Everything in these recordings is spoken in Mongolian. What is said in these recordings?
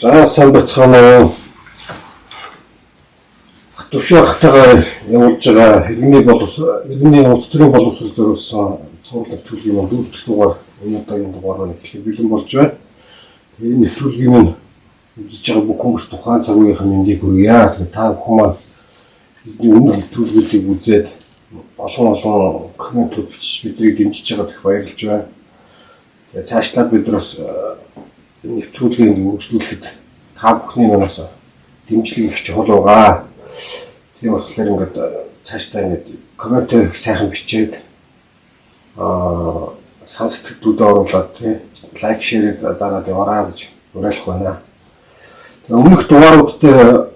За сайн бацгаана. Төвшөөхтэйгээр явуулж байгаа иргэний улс төрийн боловсрол зориулсан цуглах төлөвийн дөрөвдүгээр дугаар өнөөдрийн дугаараар эхлэх бэлэн болж байна. Тэгээд нэвтрүүлгийн минь үзэж байгаа бүх хүмүүс тухайн цаг үеийнхэн мэндийг хүргье. Тэгээд та бүхэн маань бидний өмнөх нэвтрүүлгийг үзээд олон комментууд бичиж биднийг дэмжиж байгаад их баярлж байна. Тэгээд цаашлаад бид бас нэвтрүүлгийг үргэлжлүүлэхэд та бүхний манаас дэмжлэг их чухал байгаа. Тийм болохоор ингээд цаашдаа ингээд коммент их сайхан бичээд санссэтгэлдүүд оруулаад лайк шеэрэд дараад яваарай гэж уриалах байна. Тэгээ өмнөх дугаарууд дээр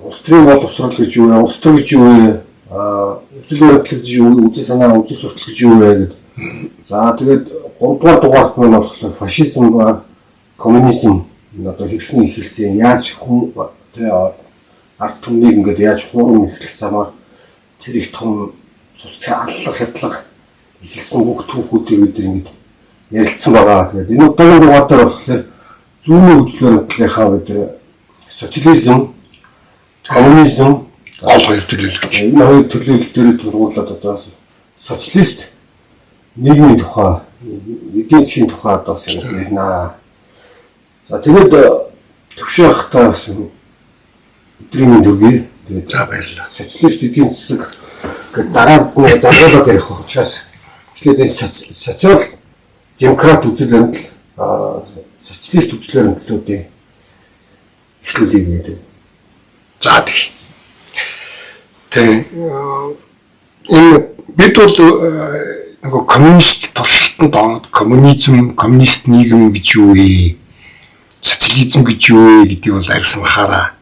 улс төрийн боловсрол гэж юу вэ? Улс төр гэж юу вэ? Үзэл баримтлал гэж юу вэ? Үзэл санаа, үзэл суртал гэж юу вэ гэдэг. За тэгээд 3 дугаар дугаарт нь болохоор фашизм ба коммунизм одоо хэрхэн эхэлсэн, яаж хүн ард түмнийг ингээд яаж хуурам эхлэх замаар тэр их том цусны аллах хядлага эхэлсэн бүх түүхүүдийг бид ингээд ярилцсан байгаа. Тэгээд энэ удаагийн дугаар дээр болохоор зүүнний үзлээр батлынхаа бид социализм, коммунизм гол хоёр төлөөлөгч. Энэ хоёр төлөөлөл дээр тургуулад одоо социалист нийгмийн тухай, эдийн засгийн тухай одоо ярина. За тэгээд төвшөөхтэй бас өдрийн дөрвий тэгээд за баярлалаа. Социалист эдийн засаг гэдэг дараа нь заргуулаад ярих учраас тэгэхээр социал демократ үзэл баримтлал социалист үзэл баримтлалуудыг эхлүүлээ гэдэг. За тэгээ энэ бид бол нөгөө коммунист туршилтанд ороод коммунист нийгэм гэж юу вэ? Социализм гэж юу вэ гэдгийг бол арьсанхаараа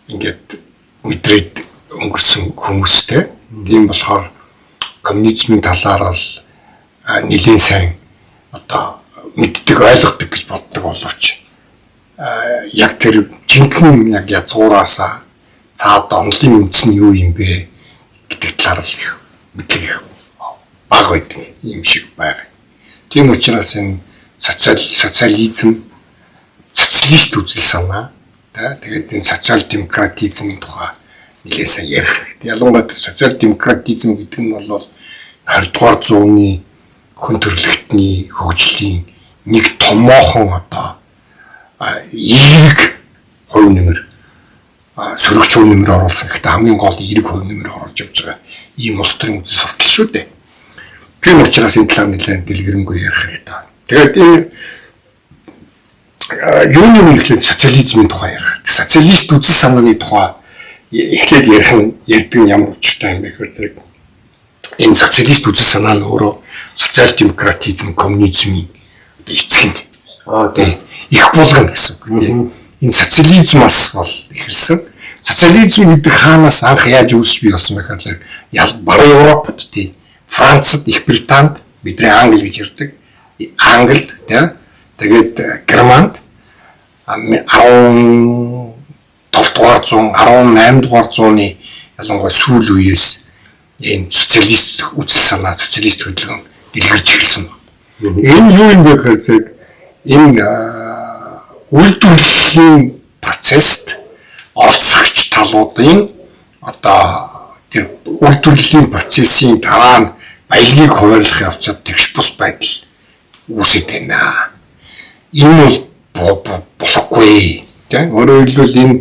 ингээд мэдрээд өнгөрсөн хүмүүстэй. Тийм болохоор коммунизмын талаар бол нэлээд сайн одоо мэддэг, ойлгодог гэж боддог боловч яг тэр жинхэнэ яг язгуураасаа цаад онлын үндэс нь юу юм бэ гэдэг талаар л их мэдлэг бага байдаг юм шиг байна. Тийм учраас энэ социализм, социалист үзэл санаа тэгээд энэ социал демократизмын тухай нэлээд сайн ярих хэрэгтэй. Ялангуяа социал демократизм гэдэг нь бол 20 дугаар зууны хүн төрөлхтний хөгжлийн нэг томоохон одоо эерэг хувь нэмэр сөрөгч хувь нэмэр оруулсан. Гэхдээ хамгийн гол эерэг хувь нэмэр оруулж явж байгаа ийм улс төрийн үзэл суртал шүү дээ. Тийм учраас энэ талаар нэлээд дэлгэрэнгүй ярих хэрэгтэй. Тэгээд энэ юуны үнэхээр социализмын тухай ярих. Социалист үзэл санааны тухай эхлээд ярьдаг нь ямар учиртай юм бэ гэхээр зэрэг энэ социалист үзэл санаа нь өөрөө социал демократизм, коммунизмын эцэг нь. Тийм их болгоно гэсэн үг. Энэ социализмаас бол эхэлсэн. Социализм гэдэг хаанаас анх яаж үүсч бий болсон бэ гэхээр баруун Европод тийм Францад, Их Британд бидний англи гэж ярьдаг. Англид тийм тэгээд Германд 17 дугаар зуун, 18 дугаар зууны ялангуяа сүүл үеэс энэ социалист үзэл санаа, социалист хөдөлгөөн дэлгэрч ирсэн байна. Энэ юу юм бэ гэхээр энэ үйлдвэрлэлийн процесст оролцогч талуудын одоо тэр үйлдвэрлэлийн процессын дараа нь баялагийг хуваарлах явцад тэгш бус байдал үүсэж байна. Энэ бол болохгүй. Тийм өөрөөр хэлбэл энэ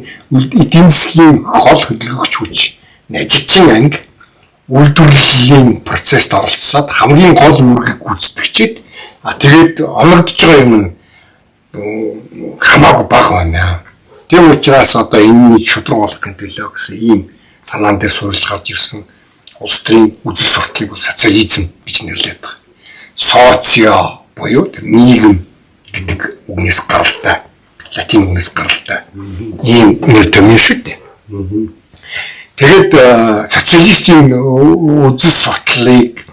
эдийн засгийн гол хөдөлгөгч хүч жижигэн анги үйлдвэрлэлийн процесст оролцоод хамгийн гол үүргийг гүйцэтгэжээд тэгээд оногдож байгаа юм нь хамаагүй бага байна. Тийм учраас одоо энэний шудраг болгохын төлөө гэсэн ийм санаан дээр суурилж гарч ирсэн улс төрийн үзэл сурталыг социализм гэж нэрлэдэг байна. Социо буюу нийгэм гэдэг үгнээс гаралтай, латин үгнээс гаралтай ийм нэр томьёо шүү дээ. Тэгээд социалистийн үзэл сурталыг,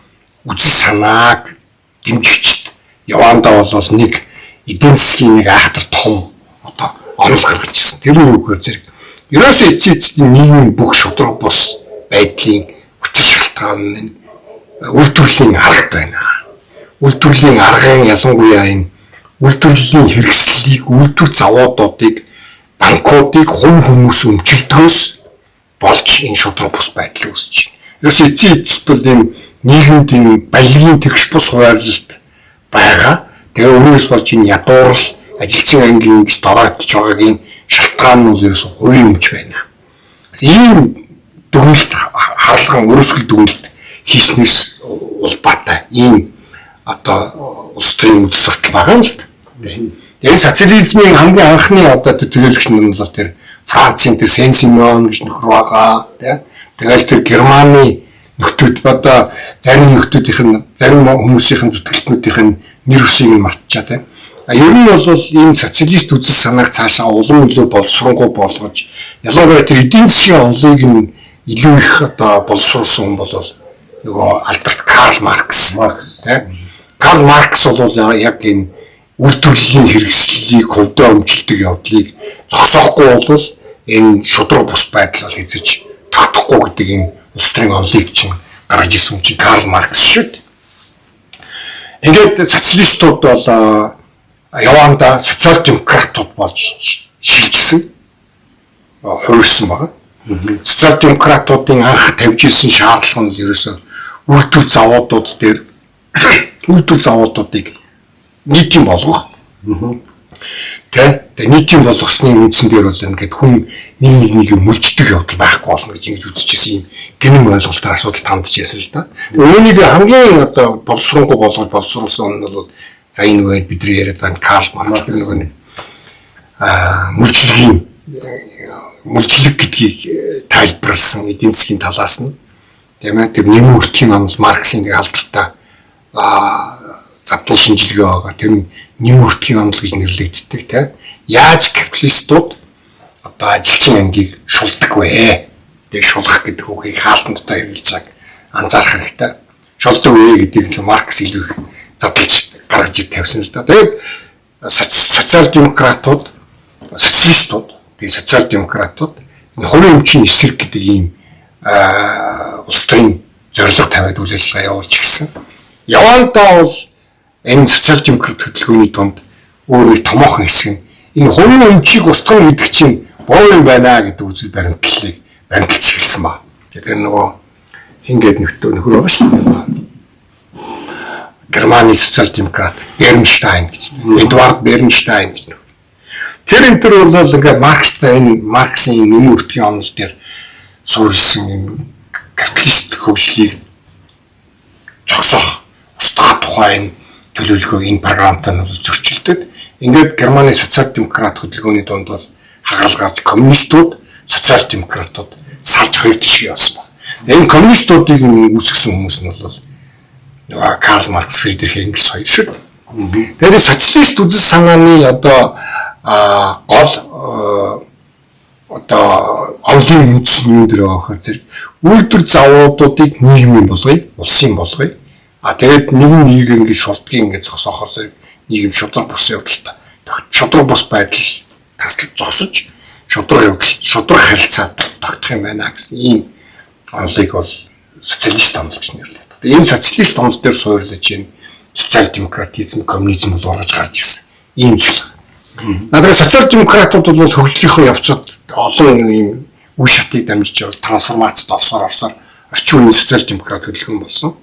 үзэл санааг дэмжигч явандаа бол нэг эдийн засгийн нэг айхтар том одоо онол гаргаж ирсэн. Тэр нь юу гэхээр зэрэг ерөөсөө эцээдийн нийгмийн бүх шудраг бус байдлын хүчин шалтгаан нь үйлдвэрлэлийн арга байна. Үйлдвэрлэлийн аргын ялангуяа энэ үйлдвэрлэлийн хэрэгслийг, үйлдвэр заводуудыг, банкуудыг хувь хүмүүс өмчлөлтөөс болж энэ шудраг бус байдал үүсэж байна. Ерөөсөө эцсийн эцэст бол энэ нийгэмд энэ баялагын тэгш бус хуваарлалт байгаа. Тэгээ өөрөөс болж энэ ядуурл ажилчин ангийн гэж дороотж байгаагийн шалтгаан нь ерөөсөө хувийн өмч байна. Ийм дүгнэлт хаалган өрөөсгөл дүгнэлт хийснээс улбаатай ийм одоо улс төрийн үйл суртал байгаа юм л та. Тэгээ социализмын хамгийн анхны одоо төлөөлөгч нь бол тэр Францын тэр Сен-Симон гэж нөхөр байгаа тийм. Тэгэл тэр Германы нөхдүүд одоо зарим нөхдүүдийн зарим хүмүүсийн зүтгэлтнүүдийн нэр хүсийг нь мартчихаа тийм. Ер нь бол ийм социалист үзэл санааг цаашаа улам илүү боловсронгуй болгож ялангуяа тэр эдийн засгийн онолыг нь илүү их одоо боловсруулсан хүн бол нөгөө алдарт Карл Маркс тийм. Карл Маркс бол яг энэ үйлдвэрлэлийн хэрэгслийг хувьдаа өмчлөдөг явдлыг зогсоохгүй бол энэ шудраг бус байдал бол хэзэж тогтохгүй гэдэг энэ улс төрийн онолыг чинь гаргаж ирсэн чинь Карл Маркс шүү дээ. Ингээд социалистууд бол явандаа социал демократууд болж шилжсэн хувирсан байгаа. Социал демократуудын анх тавьж ирсэн шаардлага нь ерөөсөө үйлдвэр заводууд дээр үйлдвэр заводуудыг нийтийн болгох. Тэгээ нийтийн болгосны үндсэн дээр бол ингээд хүн нэг мөлждөг явдал байхгүй болно гэж ингэж үзчихсэн юм гинэн ойлголтоор асуудал тандж яасан л да. Үүнийг хамгийн одоо боловсронгуй болгож боловсруулсан нь бол за энэ үед бидний яриад байгаа Карл Маркс нөгөө нэг мөлжлөг гэдгийг тайлбарласан эдийн засгийн талаас нь тийм ээ тэр нэмийн өртгийн онол Марксийн нэг алдартай задлал шинжилгээ байгаа. Тэр нь нэмийн өртгийн онол гэж нэрлэгддэг тийм. Яаж капиталистууд одоо ажилчин ангийг шулдаг вэ? Тэг шулах гэдэг үгийг хаалтандтай хэрэглэж байгааг анзаарах хэрэгтэй. Шулдаг вэ гэдэг нь Маркс илүү их задлж гаргаж ир тавьсан л да. Тэгээд социал демократууд, социалистууд, тэгээд социал демократууд энэ хувийн өмчийн эсрэг гэдэг ийм улс төрийн зорилго тавиад үйл ажиллагаа явуулж ирсэн. Явандаа бол энэ социал демократ хөтөлбөрийн дунд өөрөөр томоохон хэсэг нь энэ хувийн өмчийг устгах гэдэг чинь боо юм байна гэдэг үзэл баримтлалыг баримталж ирсэн ба. Тэгэхээр нөгөө хингээд нөхөр байгаа шүү дээ. Германы социал демократ Бернштайн гэж. Эдвард Бернштайн гэж. Тэр энэ төр бол ингээд Маркстай энэ Марксийн нэмийн өртгийн онол дээр суурилсан энэ капиталист хөгжлийг зогсоох, устгах тухай төлөвлөгөө энэ програмтай нь зөрчилдөд. Ингээд Германы социал демократ хөтөлбөрийн дунд бол хагалгаж коммунистууд, социал демократууд салж хоёр тишээ явсан байна. Энэ коммунистуудыг үүсгэсэн хүмүүс нь бол Карл Маркс, Фридрих Энгельс хоёр шүү дээ. Тэгэхээр социалист үзэл санааны одоо гол одоо онолын үндэс нь юу дээр байгаа гэхээр зэрэг үйлдвэр заводуудыг нийгмийн болгоё, улсын болгоё. Тэгээд нэг ингэж шулдгийн ингэж зогсоохоор зэрэг нийгэм шудраг бус явдалтай. Шудраг бус байдал таслаж зогсож шудраг явдал, шудраг харилцаа тогтох юм байна гэсэн ийм онолыг бол социалист онол гэж нэрлэдэг. Энэ социалист онол дээр суурилж энэ социал демократизм, коммунизм бол орж гарч ирсэн. Ийм зүйл. Надад социал демократууд бол хөгжлийнхөө явцад олон ийм үе шатыг дамжиж явал трансформацид орсоор орчин үеийн социал демократ хөдөлгөөн болсон.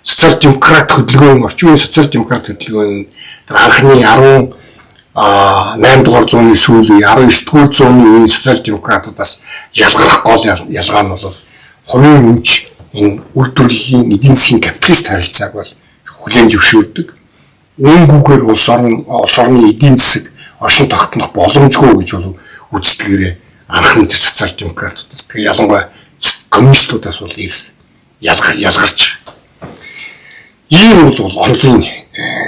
Социал демократ хөдөлгөөн орчин үеийн социал демократ хөдөлгөөн анхны 18 дугаар зууны сүүл үе 19 дугаар зууны үеийн социал демократуудаас ялгарх гол ялгаа нь бол хувийн өмч энэ үйлдвэрлэлийн эдийн засгийн капиталист харилцааг бол хүлээн зөвшөөрдөг. Үүнгүүгээр улс орны эдийн засаг оршин тогтнох боломжгүй гэж бол үздэгээрээ анхны социал демократуудаас тэгээ ялангуяа коммунистуудаас бол ялгарч. Ийм бол онлын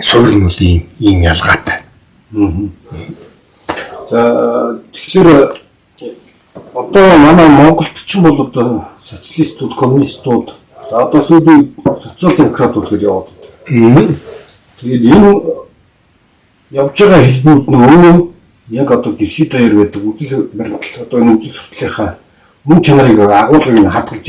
суурь нь бол ийм ялгаатай. За тэгэхээр одоо манай Монголд ч юм бол одоо социалистууд, коммунистууд, за одоо сүүлийн социал демократууд гэж яваад байна. Тэгээд энэ явж байгаа хэлбэрүүд нь өөрөө яг одоо дэлхийд даяар байдаг үзэл баримтлал одоо энэ үзэл сурталынхаа мөн чанарыг агуулгыг хадгалж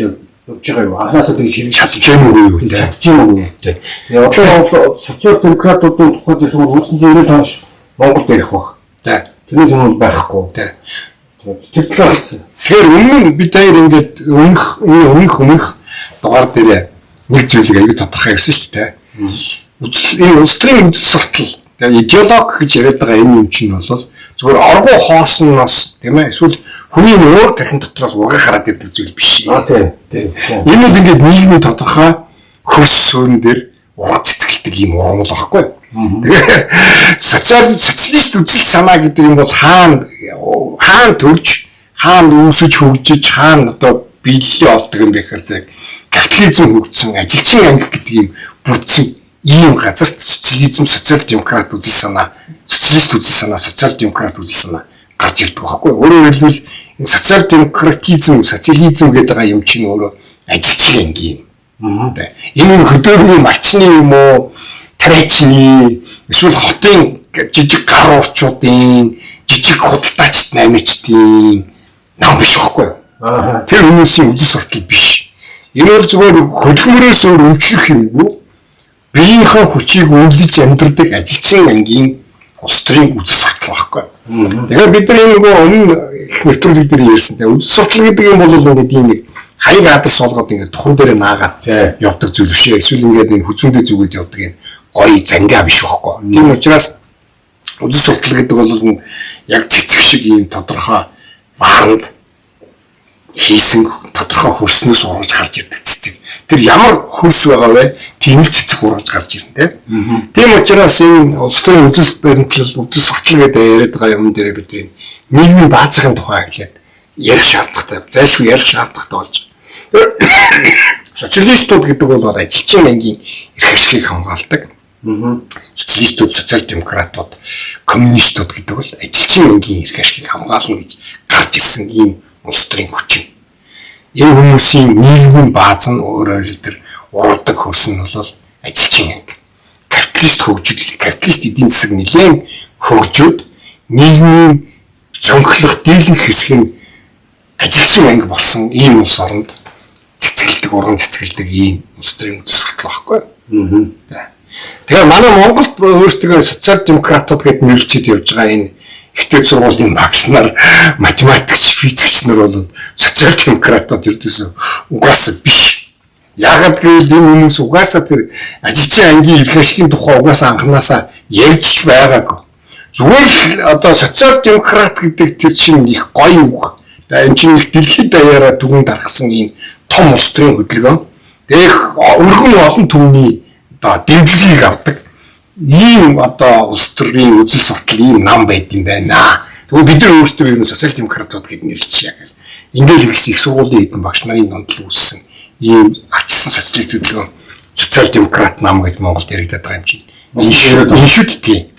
явж байгаа юу? Анхаасаа тийм ширхэж чадчихгүй юу? Чадчихгүй юу? Тий. Тэгээ одоо бол социал демократуудын тухайд ярих бол 1990 оноос Монголд ярих баг. Тий. Тэрнээс өмнө байхгүй. Тий. Тэр талаас тэгэхээр өмнө бид хоёр ингээд өмнөх дугаар дээр нэг зүйлийг аягүй тодорхой ярьсан шүү дээ. Энэ улс төрийн үзэл суртал тэгээ идеологи гэж яриад байгаа энэ юм чинь бол зүгээр оргуу хоосноос тийм ээ эсвэл хүний уур тархин дотроос ургах хараад ирдэг зүйл биш. тийм. Энэ бол ингээд нийгмийн тодорхой хөрс суурин дээр ураад цэцгэлдэг юм урам л байхгүй. Тэгээ социалист үзэл санаа гэдэг юм бол хаана төрж хаана үүсэж хөгжиж хаана одоо биелэлээ олдог юм бэ гэхээр зэрэг капитализм хөгжсөн ажилчин анги гэдэг юм бүтсэн ийм газарт социализм социал демократ үзэл санаа социалист үзэл санаа социал демократ үзэл санаа гарч ирдэг байхгүй. Өөрөөр хэлбэл энэ социал демократизм социализм гэдэг байгаа юм чинь өөрөө ажилчин анги юм. Энэ хөдөөгний малчны юм уу тариачны эсвэл хотын жижиг гар уурчуудын жижиг худалдаач наймичдын нам биш байхгүй. Тэр хүмүүсийн үзэл суртал биш. Энэ бол зүгээр хөдөлмөрөөс өөр өмчлөх юмгүй. Биеийнхээ хүчийг үнэлж амьдрдаг ажилчин ангийн улс төрийн үзэл суртал байхгүй. Тэгэхээр бид нар энэ нөгөө өмнө их нэвтрүүлэг дээр ярьсан те үзэл суртал гэдэг юм бол ингээд ийм нэг хаяг адар солгоод ингээд тухан дээр наагаад явдаг зүйл биш ээ. Эсвэл ингээд энэ хүчүндээ зүгээд явдаг энэ гоё зангиа биш байхгүй. Тийм учраас үзэл суртал гэдэг бол яг цэцэг шиг ийм тодорхой ваанд хийсэн тодорхой хөрснөөс ургаж гарч ирдэг цэцэг. Тэр ямар хөрс байгаа вэ? Тийм л цэцэг ургаж гарч ирнэ тийм учраас энэ улс төрийн үзэл баримтлал үзэл суртал гэдэг яриад байгаа юм дээр бид нийгмийн баазын тухай хэлээд ярих шаардлагатай. Зайлшгүй ярих шаардлагатай болж байгаа. Социалистууд гэдэг бол ажилчин ангийн эрх ашигыг хамгаалдаг. Социалистууд, социал демократууд, коммунистууд гэдэг бол ажилчин ангийн эрх ашигыг хамгаална гэж гарч ирсэн ийм улс төрийн хүчин. Энэ хүмүүсийн нийгмийн бааз нь өөрөөр хэлбэл ургадаг хөрс нь бол ажилчин анги. Капиталист хөгжил, капиталист эдийн засаг нэлээд хөгжөөд нийгмийн цонхлох дийлэнх хэсэг нь ажилчин анги болсон ийм улс оронд цэцгэлдэг, урган цэцгэлдэг ийм улс төрийн үзэл суртал байхгүй. Тэгээ манай Монголд өөрсдөө социал демократууд гэдээ нэрлэжид явж байгаа энэ ихтэй сургуулийн багш нар, математикч, физикч нар бол социал демократууд ердөөсөө угаасаа биш. Яагаад гэвэл энэ хүмүүс угаасаа тэр ажилчин ангийн эрх ашигын тухай угаасаа анханасаа ярьж байгаагүй. Зүгээр л одоо социал демократ гэдэг тэр чинь их гоё үг. Энэ чинь их дэлхийд даяараа түгэн дарахсан ийм том улс төрийн хөдөлгөөн. Тэгэх өргөн олон түмний одоо дэмжлэгийг авдаг. Ийм одоо улс төрийн үзэл суртал ийм нам байд юм байна. Тэгвэл бид нар өөрсдөө ер нь социал демократууд гэдээ нэрлэчихье гэх. Ингээл их сургуулийн хэдэн багш нарын дунд л үүссэн ийм ачсан социалист хөдөлгөөн социал демократ нам гэж Монголд яригдаад байгаа юм чинь. Энэ шүд тийм.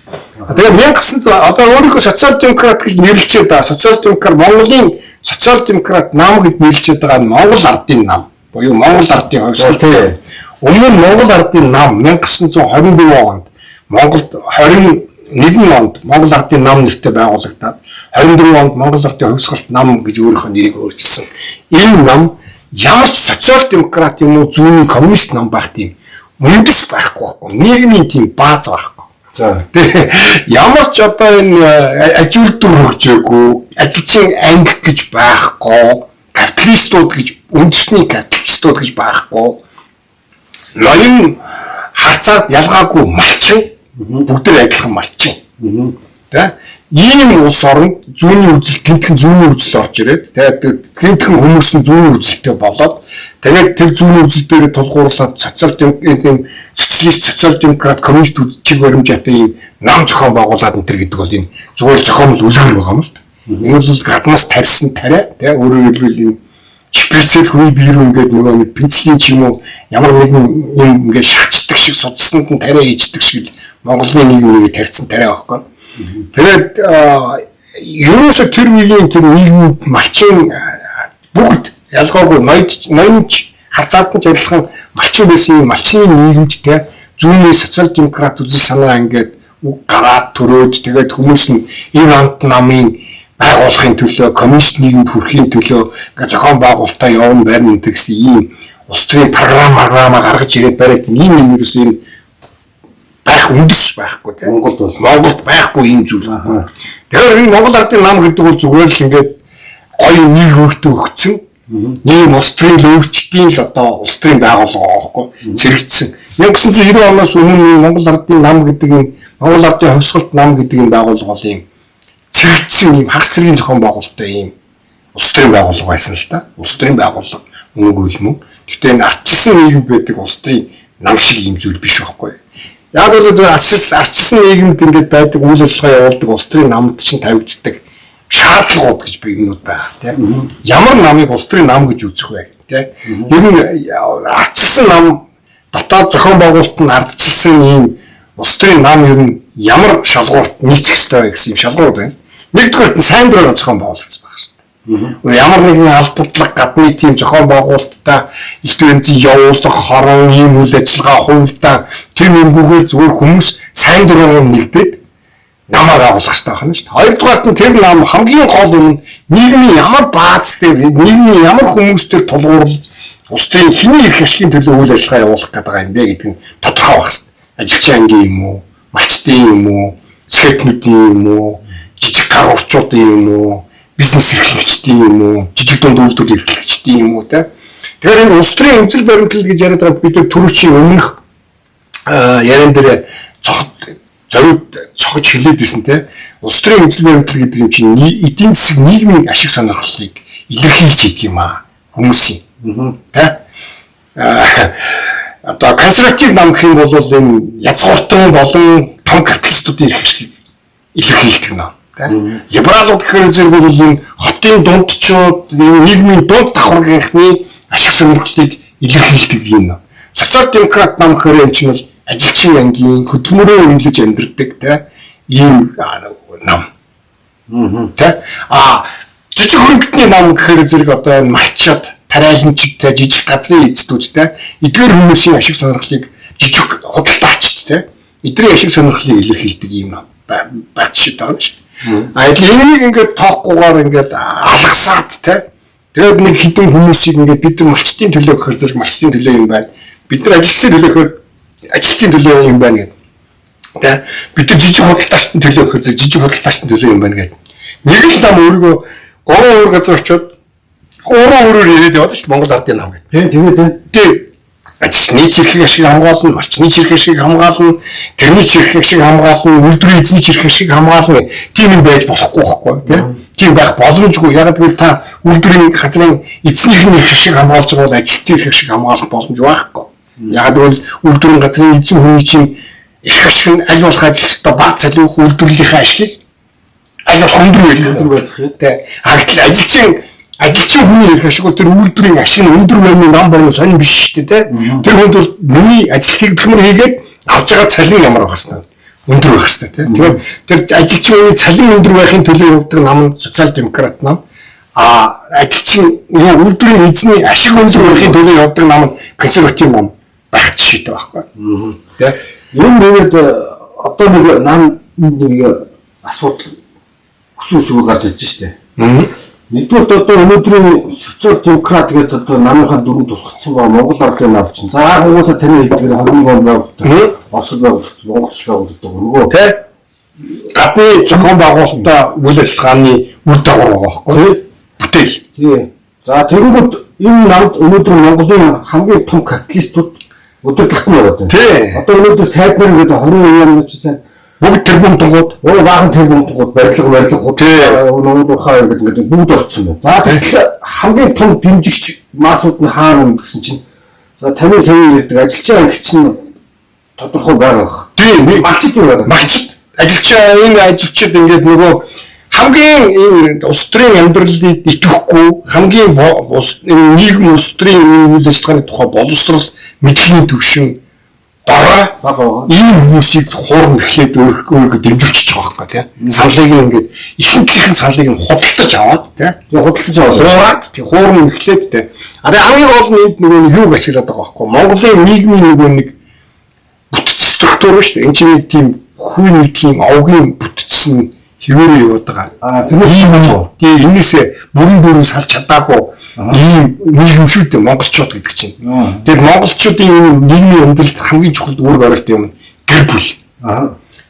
Тэгээ 1900 одоо өөрийнхөө социал демократ гэж нэрлэчихэд байгаа. Социал демократ Монголын социал демократ нам гэж нэрлэчихэд байгаа нь Монгол ардын нам буюу Монгол ардын хувьсгал. Өмнө нь Монгол ардын нам 1924 онд Монголд 21 онд Монгол ардын нам нэртэй байгуулагдаад 24 онд Монгол ардын хувьсгалт нам гэж өөрийнхөө нэрийг өөрчилсөн. Энэ нам ямар ч социал демократ юм уу зүүнний коммунист нам байх тийм үндэс байхгүй байхгүй. Нийгмийн тийм бааз байхгүй. Тэгээ ямар ч одоо энэ ажилтнууд хөгжөөгүй, ажилчин анги гэж байхгүй, капиталистууд гэж үндэсний капиталистууд гэж байхгүй. Ноён харцаад ялгаагүй малчин бүгд адилхан малчин. Тэ? Ийм улс оронд зүүнний үзэл гинтхэн зүүнний үзэл орж ирээд тэгээд гинтхэн хүмүүс нь зүүнний үзэлтэй болоод тэгээд тэр зүүнний үзэл дээр тулгуурлаад социал социалист, социал демократ, коммунист чиг баримжаатай ийм нам зохион байгуулад энэ төр гэдэг бол энэ зүгээр зохиомл үлгэр байгаа юм л та. Энэ бол гаднаас тарьсан тариа тий өөрөөр хэлбэл энэ шприцэл хүний бие рүү ингээд нөгөө пенцлин ч юм уу ямар нэгэн юм ингээд шахацдаг шиг судасанд нь тариа хийждэг шиг Монголын нийгмийг тарьсан тариа байхгүй. Тэгээд ерөөсө тэр үеийн тэр нийгмийн малчин бүгд ялгаагүй ноёнч харцаад нь ажиллах малчин байсан юм малчны нийгэмд те зүүнний социал демократ үзэл санаа ингээд гараад төрөөд тэгээд хүмүүс нь энэ хамт намын байгуулахын төлөө, коммунист нийгэмд хүрэхийн төлөө ингээ зохион байгуулалтаа явна барина гэсэн ийм улс төрийн програм гаргаж ирээд бариад ийм юм ерөөс юм байх үндэс байхгүй тийм. Монголд байхгүй ийм зүйл. Тэгэхээр энэ Монгол Ардын нам гэдэг бол зүгээр л ингээд гоё нэг өөртөө өгцөн ийм улс төрийн лөвчдийн л одоо улс төрийн байгууллага аахгүй зэрэгцсэн. 1990 оноос өмнө Монгол Ардын нам гэдэг энэ Монгол Ардын хувьсгалт нам гэдэг энэ байгууллага бол ийм зэрэгцсэн ийм хагас зэргийн зохион байгуулалттай ийм улс төрийн байгууллага байсан л та. Улс төрийн байгууллага өнгөө л мөн. Гэхдээ энэ ардчилсан нийгэм байдаг улс төрийн нам шиг ийм зүйл биш байхгүй. Яг бол ардчилсан нийгэмд ингээд байдаг үйл ажиллагаа явуулдаг улс төрийн намд чинь тавигддаг шаардлагууд гэж би юмнууд байгаа тийм. Ямар намыг улс төрийн нам гэж үзэх вэ тийм. Ер нь ардчилсан нам дотоод зохион байгуулалт нь ардчилсан ийм улс төрийн нам ер нь ямар шалгуурт нийцэх ёстой вэ гэсэн юм шалгуур байна. Нэгдүгээрт нь сайн дураар зохион байгуулагдсан байх шээ. Ямар нэгэн албатлаг гадны тийм зохион байгуулалттай элдвэнцийн явуулах хорон ийм үйл ажиллагаа хувьдаа тэр юмгүйгээр зүгээр хүмүүс сайн дураар нэгдээд намаа байгуулах хэрэгтэй байна шүү дээ. Хоёрдугаарт нь тэр нам хамгийн гол юм нийгмийн ямар бааз дээр нийгмийн ямар хүмүүс төр тулгуурлаж улс төрийн хэний эрх ашигын төлөө үйл ажиллагаа явуулах гэдэг юм бэ гэдэг нь тодорхой байх хэрэгтэй. Ажилчин ангийн юм уу, малчтын юм уу, сэкнүүдийн юм уу, жижиг гар урчуудын юм уу, бизнес эрхлэгчдийн юм уу, жижиг дунд үйлдвэр эрхлэгчдийн юм уу те. Тэгэхээр энэ улс төрийн өмчил баримтлал гэж яриад байгаа бид түрүүчийн өмнөх яриан дээр цохож хэлээд ирсэн те. Улс төрийн өмчил баримтлал гэдэг юм чинь эдийн засаг нийгмийн ашиг сонирхлыг илэрхийлж идэг юм аа хүмүүсийн. Тэ. Одоо консерватив нам гэх юм бол энэ язгууртан болон том капиталистуудын эрх ашиг илэрхийлдэг нам. Либералууд гэхээр зэрэг бол энэ хотын дундчууд нийгмийн дунд давхаргийнхны ашиг сонирхлыг илэрхийлдэг юм. Социал демократ нам гэхээр энэ чинь бол ажилчин ангийн хөдөлмөрөөр үнэлж амьдрдаг те ийм нам. Тэ жижиг хөрөнгөний нам гэхээр зэрэг одоо энэ малчаад тариаланчтай жижиг газрын эзэдүүдтэй эдгээр хүмүүсийн ашиг сонирхлыг жижиг худалдаач те эдгээр ашиг сонирхлыг илэрхийлдэг юм бач шиг байгаа шүү дээ. Энийг ингээд тоохгүйгээр ингээд алгасаад те тэгээд нэг хідэн хүмүүсийг ингээд бид нар малчтын төлөө гэхээр зэрэг малчтын төлөө юм байна. Бид нар ажилчны төлөө гэхээр ажилчны төлөө юм байна гэдэг. Тэ бид нар жижиг худалдаачны төлөө гэхээр зэрэг жижиг худалдаачны төлөө юм байна гэдэг. Нэг л нам өөрийгөө гурван өөр газар очиод уран өөрөөр яриад яваад шүү Монгол Ардын нам гэдэг. Тийм. Ажилчны эрхийг ашиг хамгаална, малчны эрхийг ашиг хамгаална, тэрний эрхийг ашиг хамгаална, үйлдвэрийн эзний эрхийг ашиг хамгаална. Тийм юм байж болохгүй байхгүй тийм. Тийм байх боломжгүй. Яг гэвэл та үйлдвэрийн газрын эзнийх нь эрх ашиг хамгаалж байгаа бол ажилтны эрх ашиг хамгаалах боломж байхгүй. Яг гэвэл үйлдвэрийн газрын эзэн хүний чинь эрх ашиг нь аль болох ажилчдаа баг цалинх үйлдвэрлэлийнхээ ашигыг аль болох өндөр байх юм. Тийм. Ажилчин хүний эрх ашиг тэр үйлдвэрийн ашиг нь өндөр байрны нам баруун сонир биш шүү дээ тийм. Тэр хүнд бол миний ажилтныг бэлмэр хийгээд авч байгаа цалин ямар байх хэвээр өндөр байх хэвээр тийм. Тэгэхээр тэр ажилчин хүний цалин өндөр байхын төлөө явуулдаг нам нь социал демократ нам. Ажилчин үйлдвэрийн эзний ашиг өндөр байхын төлөө явуулдаг нам нь консерватив нам байх жишээтэй байхгүй. Тийм. Энэ нэгэд одоо нэг нам нэг асуудал өсвөсгөө гарч ирж штэ. Нэгдүгээр одоо өнөөдрийн социал демократ гэдэг одоо намынхаа дүрм тусгацсан ба Монгол Ардын нам чинь. За яг угаасаа тэрний хэлдгээр 21 онд байгуулагдсан. Оросд байгуулагдсан, Монголч байгуулагдсан. Нөгөө тий гадны зохион байгуулалтаа үйл ажиллагааны үр дагавар байгаа байхгүй бүтээл. Тий. За тэгэнгүүт энэ намд өнөөдөр Монголын хамгийн том капиталистууд удирдлагч нь байгаа. Тий. Одоо өнөөдөр сайднаар гэдэг 20 онд чинь бүгд тэрбум тугууд, баахан тэрбум тугууд барилга нөгөө хаа гэдэг бүгд орцсон байна. За тэгэхээр хамгийн том дэмжигч маасууд нь хаана гэсэн чинь за 50 сая ирдэг ажилчин ангич нь тодорхой байгаа. Тийм, малчид юу байгаа. Малчид. Энэ ажилчид ингээд нөгөө хамгийн энэ улс төрийн амьдралыг итгэхгүй хамгийн нийгэм улс төрийн үйл ажиллагааны тухай боловсрал мэдхийн төвшин дараа ийм хүмүүсийг хуурн эхлээд өөргөө дэмжүүлчих байгаа байхгүй тийм. Саналыг ингээд ихэнхийнх нь саналыг нь худалдаж аваад тийм. Худалдаж аваад хуураад тийм хуурн эхлээд тийм. Хамгийн гол нь энд нөгөө юуг ашиглаад байгаа байхгүй. Монголын нийгмийн нөгөө нэг бүтц структур шүү дээ. Энэ чинь тийм хүү нийтлийн овгийн бүтцсэн хിവэрээ яваад байгаа. тэрнээс энээсээ бүрэн салж чадаагүй ийм нийгэмшүүд монголчууд гэдэг чинь. Тэгээд монголчуудын нийгмийн амьдралд хамгийн чухал үүрэг оройлт юм гэр бүл.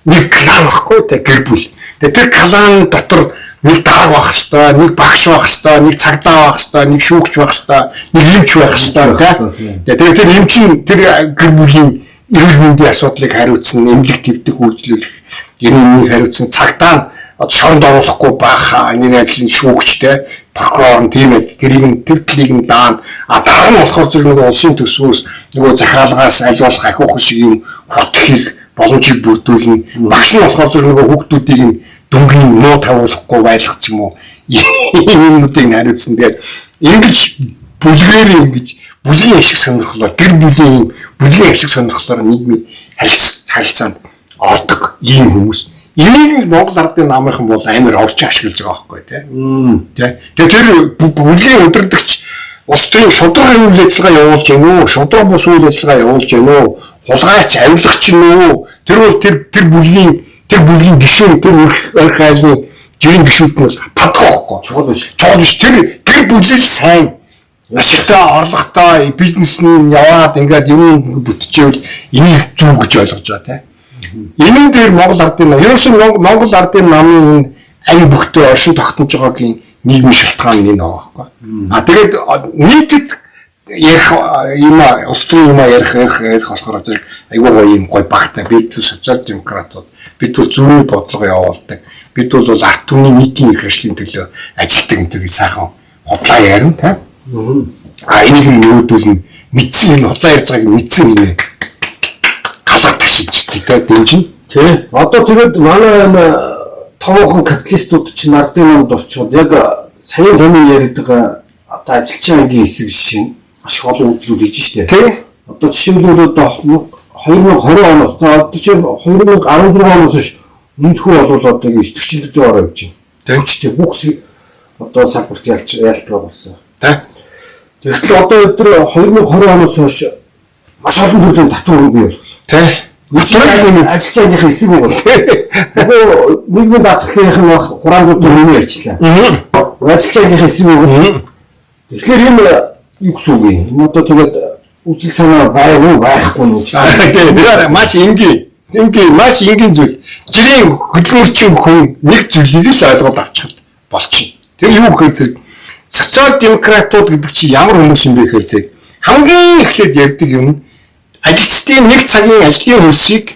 Нэг клан баггүй те гэр бүл. Тэгээд тэр клан дотор нэг дарга байх хэвээр, нэг багш байх хэвээр, нэг цагдаа байх хэвээр, нэг шүүгч байх хэвээр, нэг эмч байх хэвээр. Тэгээд тэр эмч нь тэр гэр бүлийн эрүүл мэндийн асуудлыг хариуцсан, эмнэлэг твдэх үйлчлүүлэх, гэрээний хариуцсан цагдаа нь шоронд оруулахгүй байх, энэ ажлын шүүгчтэй, прокурор нь тийм ажил, тэр талыг нь даана. Дараа нь болохоор зэрэг нэг улсын төсвөөс нөгөө захиалгаас альвуулах ахиухан шиг юм хүртэхийг боломжийг бүрдүүлнэ. Багш нь болохоор зэрэг нөгөө хүүхдүүдийг нь дүнгийн нуу тавуулахгүй байлгах ч юм уу. Ийм юмнуудыг хариуцсан. Тэгээд ингэж бүлгээр ингэж бүлгийн ашиг сонирхлоор гэр бүлийн бүлгийн ашиг сонирхлоор нийгмийн харилцаанд ордог ийм хүмүүс. Энийг Монгол ардын намынхан бол амар овч ашиглаж байгаа байхгүй тий. Тэгээд тэр бүлгийн удирдагч улс төрийн шудраг үйл ажиллагаа явуулж гэнэ үү? Шудраг бус үйл ажиллагаа явуулж гэнэ үү? Хулгайч авилгач гэнэ үү? Тэр бол тэр бүлгийн гишүүн тэр өрх айлны жирийн гишүүд нь бол падах байхгүй. Чухал биш. Тэр гэр бүлэл сайн ашигтай орлоготой бизнес нь яваад ингээд юм бүтчихвэл энийг зүг гэж ойлгож байгаа тийм. Энэ дээр Монгол ардын нам ерөөсөн Монгол ардын намын ань бүхтэй оршин тогтнож байгаагийн нийгмийн шалтгаан нь энэ байгаа байхгүй. Тэгээд нийтэд ярих юм улс төрийн юм ярих болохоор зэрэг айгүй гоё юм гоё багтай бид социал демократууд бид бол зөвхөн бодлого явуулдаг. Бид бол ард түмний нийтийн эрх ашигын төлөө ажилладаг гэдэг сайхан худлаа ярина тийм. Энийг нөгөөдөл нь мэдсэн энэ худлаа ярьж байгааг мэдсэн нэ галах ташиж тэ дэмжин. Тий. Одоо тэгээд манай тоохон капиталистууд чинь ардын намд орчоод яг саяын таны яриад одоо ажилчин ангийн хэсэг жишээ маш олон үйлдэлүүд хийж штэ. Тий. Одоо жишээлбэл одоо 2020 оноос за одоо чинь 2016 оноос ш өмнөхөө бол одоо сэтгчилдэд ороо гэж байна. Тэгчтэй бүх одоо салбарт ялтгаа болсон. Тий. Тэгэхээр одоо өдөр 2020 оноос хойш маш олон төрлийн татвар бий боллоо. Тий. Ажилчны хэсэг байгаа. Нөгөө нийгмийн даатгалын хураамжууд өмнө ярьчлаа. Ажилчны хэсэг байгаа. Тэгэхээр энэ юу гэсэн үг юм? Одоо тэгээд үзэл санаа байв уу байхгүй нь үү? Тэгээд маш маш энгийн зүйл. Жирийн хөдөлмөрчин хүн нэг зүйлийг л ойлгоод авчихад болчихно. Тэр юу гэхээр зэрэг социал демократууд гэдэг чинь ямар хүмүүс юм бэ гэхээр зэрэг хамгийн эхлээд ярьдаг юм ажилчдын нэг цагийн ажлын хөлсийг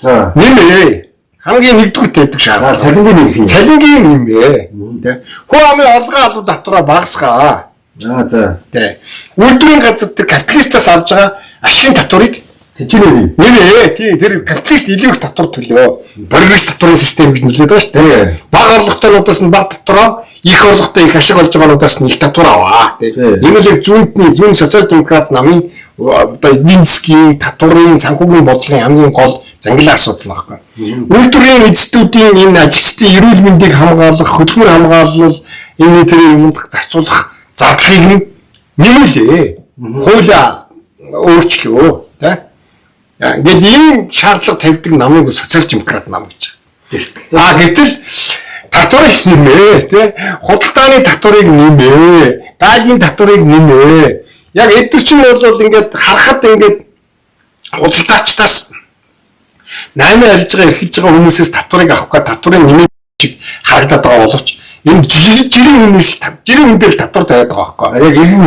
нэмээ. Хамгийн нэгдүгээр тавьдаг шаардлага. Цалингийн юм бэ. Тэ. Хөө амын олгоо алуу татвараа багасгаа. За. Тэ. Үйлдвэрийн газар тэр капиталистаас авж байгаа ашигын татварыг тэжнээ нэмээ. Тийм тэр капиталист илүү их татвар төлөө. Прогресс татварын систем гэж нэлээд байгаа шүү дээ. Бага орлоготойнуудаас нь бага татвараа, их орлоготой их ашиг олж байгааудаас нь их татвар аваа. Энэ л зүүн социал демократ намын одоо эдийн засгийн татварын санхүүгийн бодлогын хамгийн гол зангилаа асуудал байхгүй. Үйлдвэрийн эзэдүүдийн энэ ажилчдын эрүүл мэндийг хамгаалах, хөдөлмөр хамгаалал энэ төрлийн юмд зарцуулах зардлыг нэмэлээ. Хуулиа өөрчлөө, тэ? Ингээд ийм шаардлага тавьдаг намыг социал демократ нам гэж. Гэтэл татварыг нэмээ, тэ? Худалдааны татварыг нэмээ, галийн татварыг нэмээ. Яг эдгэрчин бол ингээд харахад ингээд худалдаачдаас 8 арилж байгаа эрхэлж байгаа хүмүүсээс татварыг авах га татварын нэмээд шиг харагдаад байгаа боловч энэ жирийн хүн дээр татвар тавиад байгаа байхгүй. Яг иргэн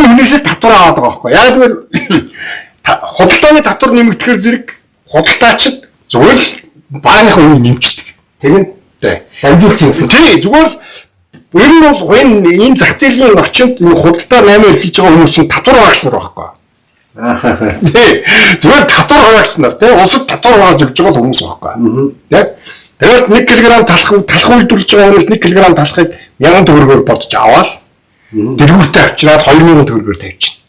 хүнээсээ татвар аваад байгаа байхгүй. Яг тэгвэл худалдааны татвар нэмэгдэхээр зэрэг худалдаачид зүгээр л бааныхаа үнийг нэмчихдэг. Тэгэн дамжуулж ирсэн. Тий зүгээр л ер нь бол энэ зах зээлийн орчинд энэ худалдаа 8 эрхэлж байгаа хүмүүс чинь татвар хаагч нар байхгүй. Тий зүгээр татвар хаагч нар тий улсад татвар хааж өгч байгаа хүмүүс байхгүй. Тий тэгээд 1 кг талах үйлдвэрлэж байгаа хүмүүс 1 кг талахыг 1000 төгрөгөөр бодож аваад дэлгүүртээ авчираад 2000 төгрөгөөр тавьчихна.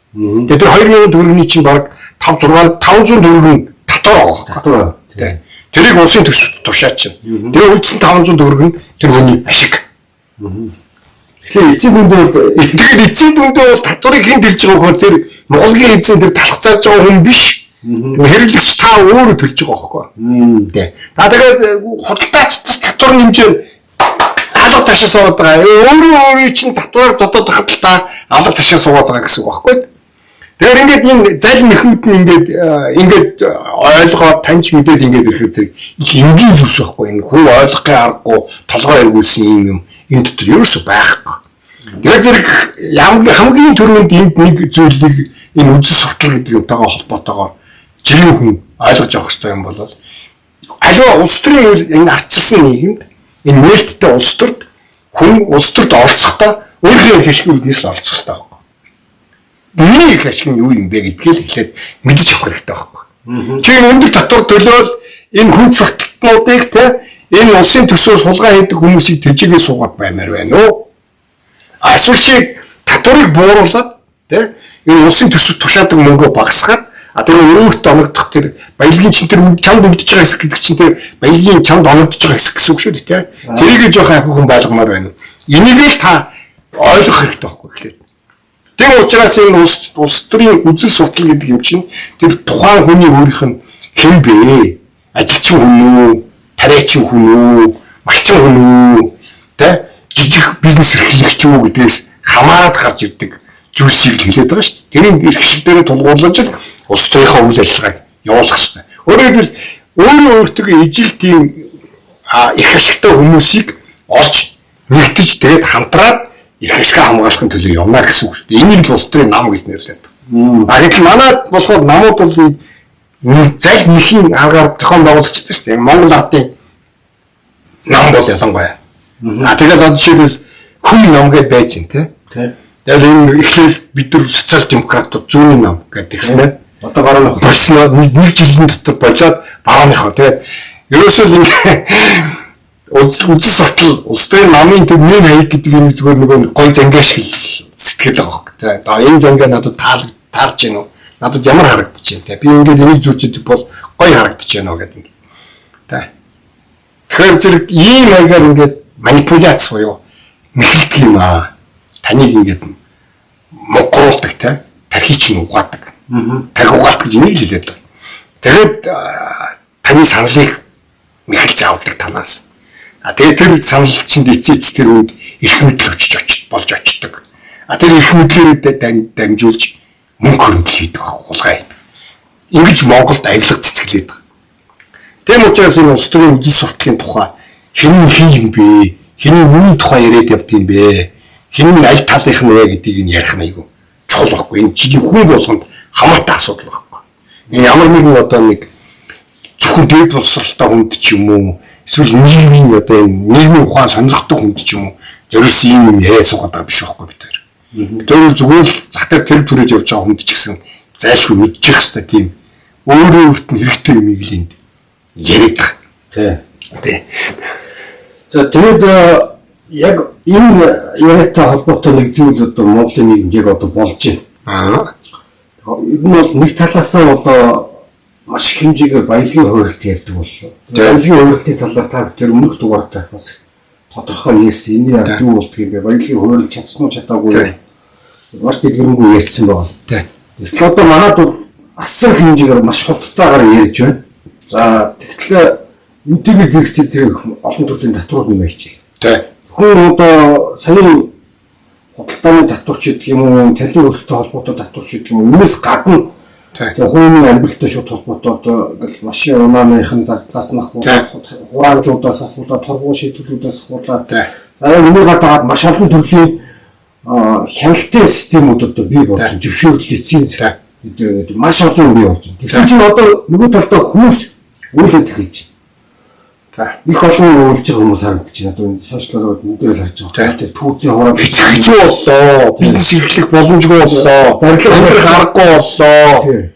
Тэгээд тэр 2000 төгрөгийн чинь баг 500 төгрөг татвар байгаа байхгүй. Тий тэрийг улсын төсөвт тушаач чинь. Тэр үлдсэн 500 төгрөг нь тэр хүний ашиг. Тэгэхээр эцэг дүндээ бол татварыг хэн төлж байгаа вэ? Тэр Монголын эзэн тэр талах зарж байгаа хүн биш. Хэрэглэгч та өөрөө төлж байгаа байхгүй. Тэ. Тэгээд худалдаачдаас татвар нэмжээ алга ташаа суугаад байгаа. Өөрөө чинь татвар зодоод байхад л та алга ташаа суугаад байгаа гэсэн үг байхгүй. Тэгэхээр ингээд энэ залин нөхөд нь ингээд ойлгоод таньж мэдээд ингээд ирэхэд зэрэг их энгийн зүйлс байхгүй. Энэ хүн ойлгохын аргагүй толгой эргүүлсэн юм энэ дотор ерөөсөй байхгүй. Тэгээд зэрэг хамгийн түрүүнд энд нэг зүйлийг энэ үжил суртал гэдэг юмтайгаа холбоотойгоор жирийн хүн ойлгож авах хэрэгтэй юм бол аливаа улс төрийн энэ ардчилсан нийгэмд энэ нээлттэй улс төрд хүн улс төрд оролцохдоо өөрийнхөө хэшгийн үүднээс л оролцох хэрэгтэй байхгүй. Миний их ашиг нь юу юм бэ гэдгийг л эхлээд мэдж авах хэрэгтэй байхгүй. Чи энэ өндөр татвар төлөөл энэ хүн сурталтнуудыг те энэ улсын төсвөөс сулгаа хийдэг хүмүүсийг тэжээгээ суугаад баймаар байна уу? Эсвэл чи татварыг бууруулад те энэ улсын төсөв тушаадаг мөнгөө багасгаад тэр өөртөө оногдох тэр баялагын чинь тэр чамд өгдөж байгаа хэсэг гэдэг чинь тэр баялагын чамд оногдож байгаа хэсэг гэсэн үг шүү дээ те. Тэрийг жоохон ахиу хүн байлгамаар байна. Энийг л та ойлгох хэрэгтэй байхгүй гэхлээр. Тийм учраас энэ улс төрийн үзэл суртал гэдэг юм чинь тэр тухайн хүний өөрийнх нь хэн бэ? Ажилчин хүн үү? Тариачин хүн үү? Малчин хүн үү? Тэ? Жижиг бизнес эрхлэгч үү гэдгээс хамаарат гарч ирдэг зүйлсийг хэлээд байгаа шүү дээ. Тэрийн эрхшил дээрээ тулгуурлаж улс төрийнхөө үйл ажиллагааг явуулах хэрэгтэй. Өөрөөр хэлбэл өөртөө ижил тийм их ашигтай хүмүүсийг олж нэгтэж тэгээд хамтраад их ашиг хамгаалахын төлөө явна гэсэн үг шүү дээ. Энийг л улс төрийн нам гэж нэрлэдэг. Гэтэл манайд болохоор намууд бол заль нэхийн аргаар зохион байгуулагчтай шүү дээ. Монгол ардын нам бол ялангуяа. Тэгээд одоо жишээлбэл хүн нам гэж байж гин тий. Тэгээд энэ эхлээл бид нар социал демократууд зүүнний нам гэдэг гиснэ. Одоо барууны болсноо нэг жилийн дотор болоод барууныхоо тэгээд ерөөсөө л үзэл суртал улс төрийн намын төв нэг хаяг гэдэг юм зүгээр нөгөө гой зангаа шиг сэтгэл байгаа хөөх. Тэгээд энэ зангаа надад таарч гинөө. Надад ямар харагдаж байна те. Би ингээд энийг зурж идэх бол гоё харагдаж байна гэдэг ингээд. Тэ. Тэгэхээр зэрэг ийм маягаар ингээд манипуляц буюу мэхлэл юм аа. Таныг ингээд мокруулдаг те. Тархий чинь угаадаг. Тархи угаалт гэж энийг хэлээд байна. Тэгээд таны саналыг мэхэлж авдаг танаас. Тэгээд тэр санал чинь эцээч тэр үед эрх мэдэл очиж болж очдог. Тэр эрх мэдлэрээ дамжуулж мөнгө хөрөнгө хийдэг хулгай хийдэг. Ингэж Монголд авилга цэцгэлээд байгаа. Тийм учраас энэ улс төрийн үйл сурталын тухай хэн юм бэ? Хэн үүний тухай яриад явд юм бэ? Хэн аль талынх нь вэ гэдгийг нь ярих нь айгүй чухал байхгүй. Энэ чинь хүн болгонд хамаатай асуудал байхгүй. Ямар нэгэн одоо нэг зөвхөн дэд боловсралтай хүнд ч юм уу эсвэл нийгмийн одоо нийгмийн ухаан сонирхдаг хүнд ч юм уу ерөөс ийм юм яриа суугаад байгаа биш байхгүй бид тэр. Тэр зүгээр л зах дээр тэр түрээж явж байгаа хүнд ч гэсэн зайлшгүй мэдчих хэвээр тийм өөрөө өөрт нь хэрэгтэй юм ийм л энд яриад байгаа. Тий. За тэгээд яг энэ яриатай холбоотой нэг зүйл одоо Монголын нийгэмд яг одоо болж байна. Энэ бол нэг талаас нь бол маш их хэмжээгээр баялагын хуульд ярьдаг боллоо. Баялагын хуульдын талаар та бүхэн өмнөх дугаартай бас тодорхой хэлсэн. Энэ яг юу болдгийг бэ? Баялагын хууль чадсан уу чадаагүй маш дэлгэрэнгүй ярьсан байна. Тэгэхээр одоо манайд бол асар хэмжээгээр маш хурдтайгаар ярьж байна. За тэгэхээр энтэйгээ зэрэгцээ тэр олон төрлийн татварууд нэмэж хичлээ. Хүн одоо саяны худалдааны татварч гэдэг юм уу, цалин өсөлттэй холбоотой татварч гэдэг юм уу, энэс гадна тэгээ хүний амьдралтай шууд холбоотой одоо машин унааныхын зардлаас нь хураамжуудаас ахуулаад, торгуу шийдвэрлүүдээс ахуулаад за энэ гадаад маш олон төрлийн хяналтын системүүд одоо бий болж зөвшөөрөл эцсийн гэдэг маш олон бий болж байна. Тэгсэн чинь одоо нөгөө талдаа хүмүүс үйлдэл эхэлж байна. Их олон үйлж байгаа хүмүүс харагдаж байна. Одоо энэ сошиалоор мэдээлэл харж байгаа. Тэр түүцийн хураа хэцүү боллоо. Бизнес эрхлэх боломжгүй боллоо. Барилга харахгүй боллоо.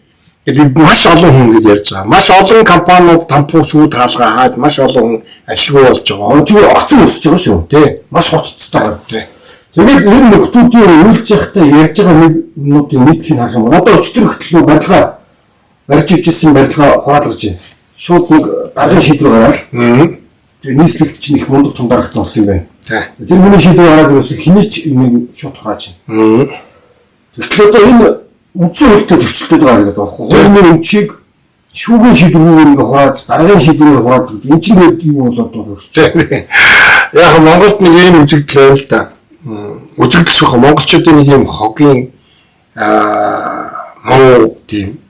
Тэгээд маш олон хүн ингэж ярьж байгаа. Маш олон компаниуд тампуур шүүд хаалгаа хаад маш олон хүн ажилгүй болж байгаа. Зүгээр огцон өсөж байгаа шүү. Тий. Маш хотцтой байгаа. Тий. Тэгээд энэ нөхдүүдийн үйлж байхдаа ярьж байгаа нэг юмнуудын нийтлийг харах юм бол одоо өчтөр хөтлөө барилга барьж ивчсэн барилга хураалгаж байна. Шууд нэг даргын шийдвэр гараад тэгээд нийслэлт чинь их мундаг тундарахтай болсон юм байна. Тэр миний шийдвэр гараад ерөөсөө хэний ч нэг шууд хурааж байна. Тэгэхээр одоо энэ үндсэн хөлтөд зөрчилдөд байгаа гэдэг байна. Хуулийн өмчийг шүүгийн шийдвэрээр ингээ хураад даргын шийдвэрээр хураад энэ чинь юу болоод байгаа юм бэ? Яг Монголд нэг ийм үзэгдэл байна л да. Үзэгдэл шүүх монголчуудын нэг ийм хогийн муу тийм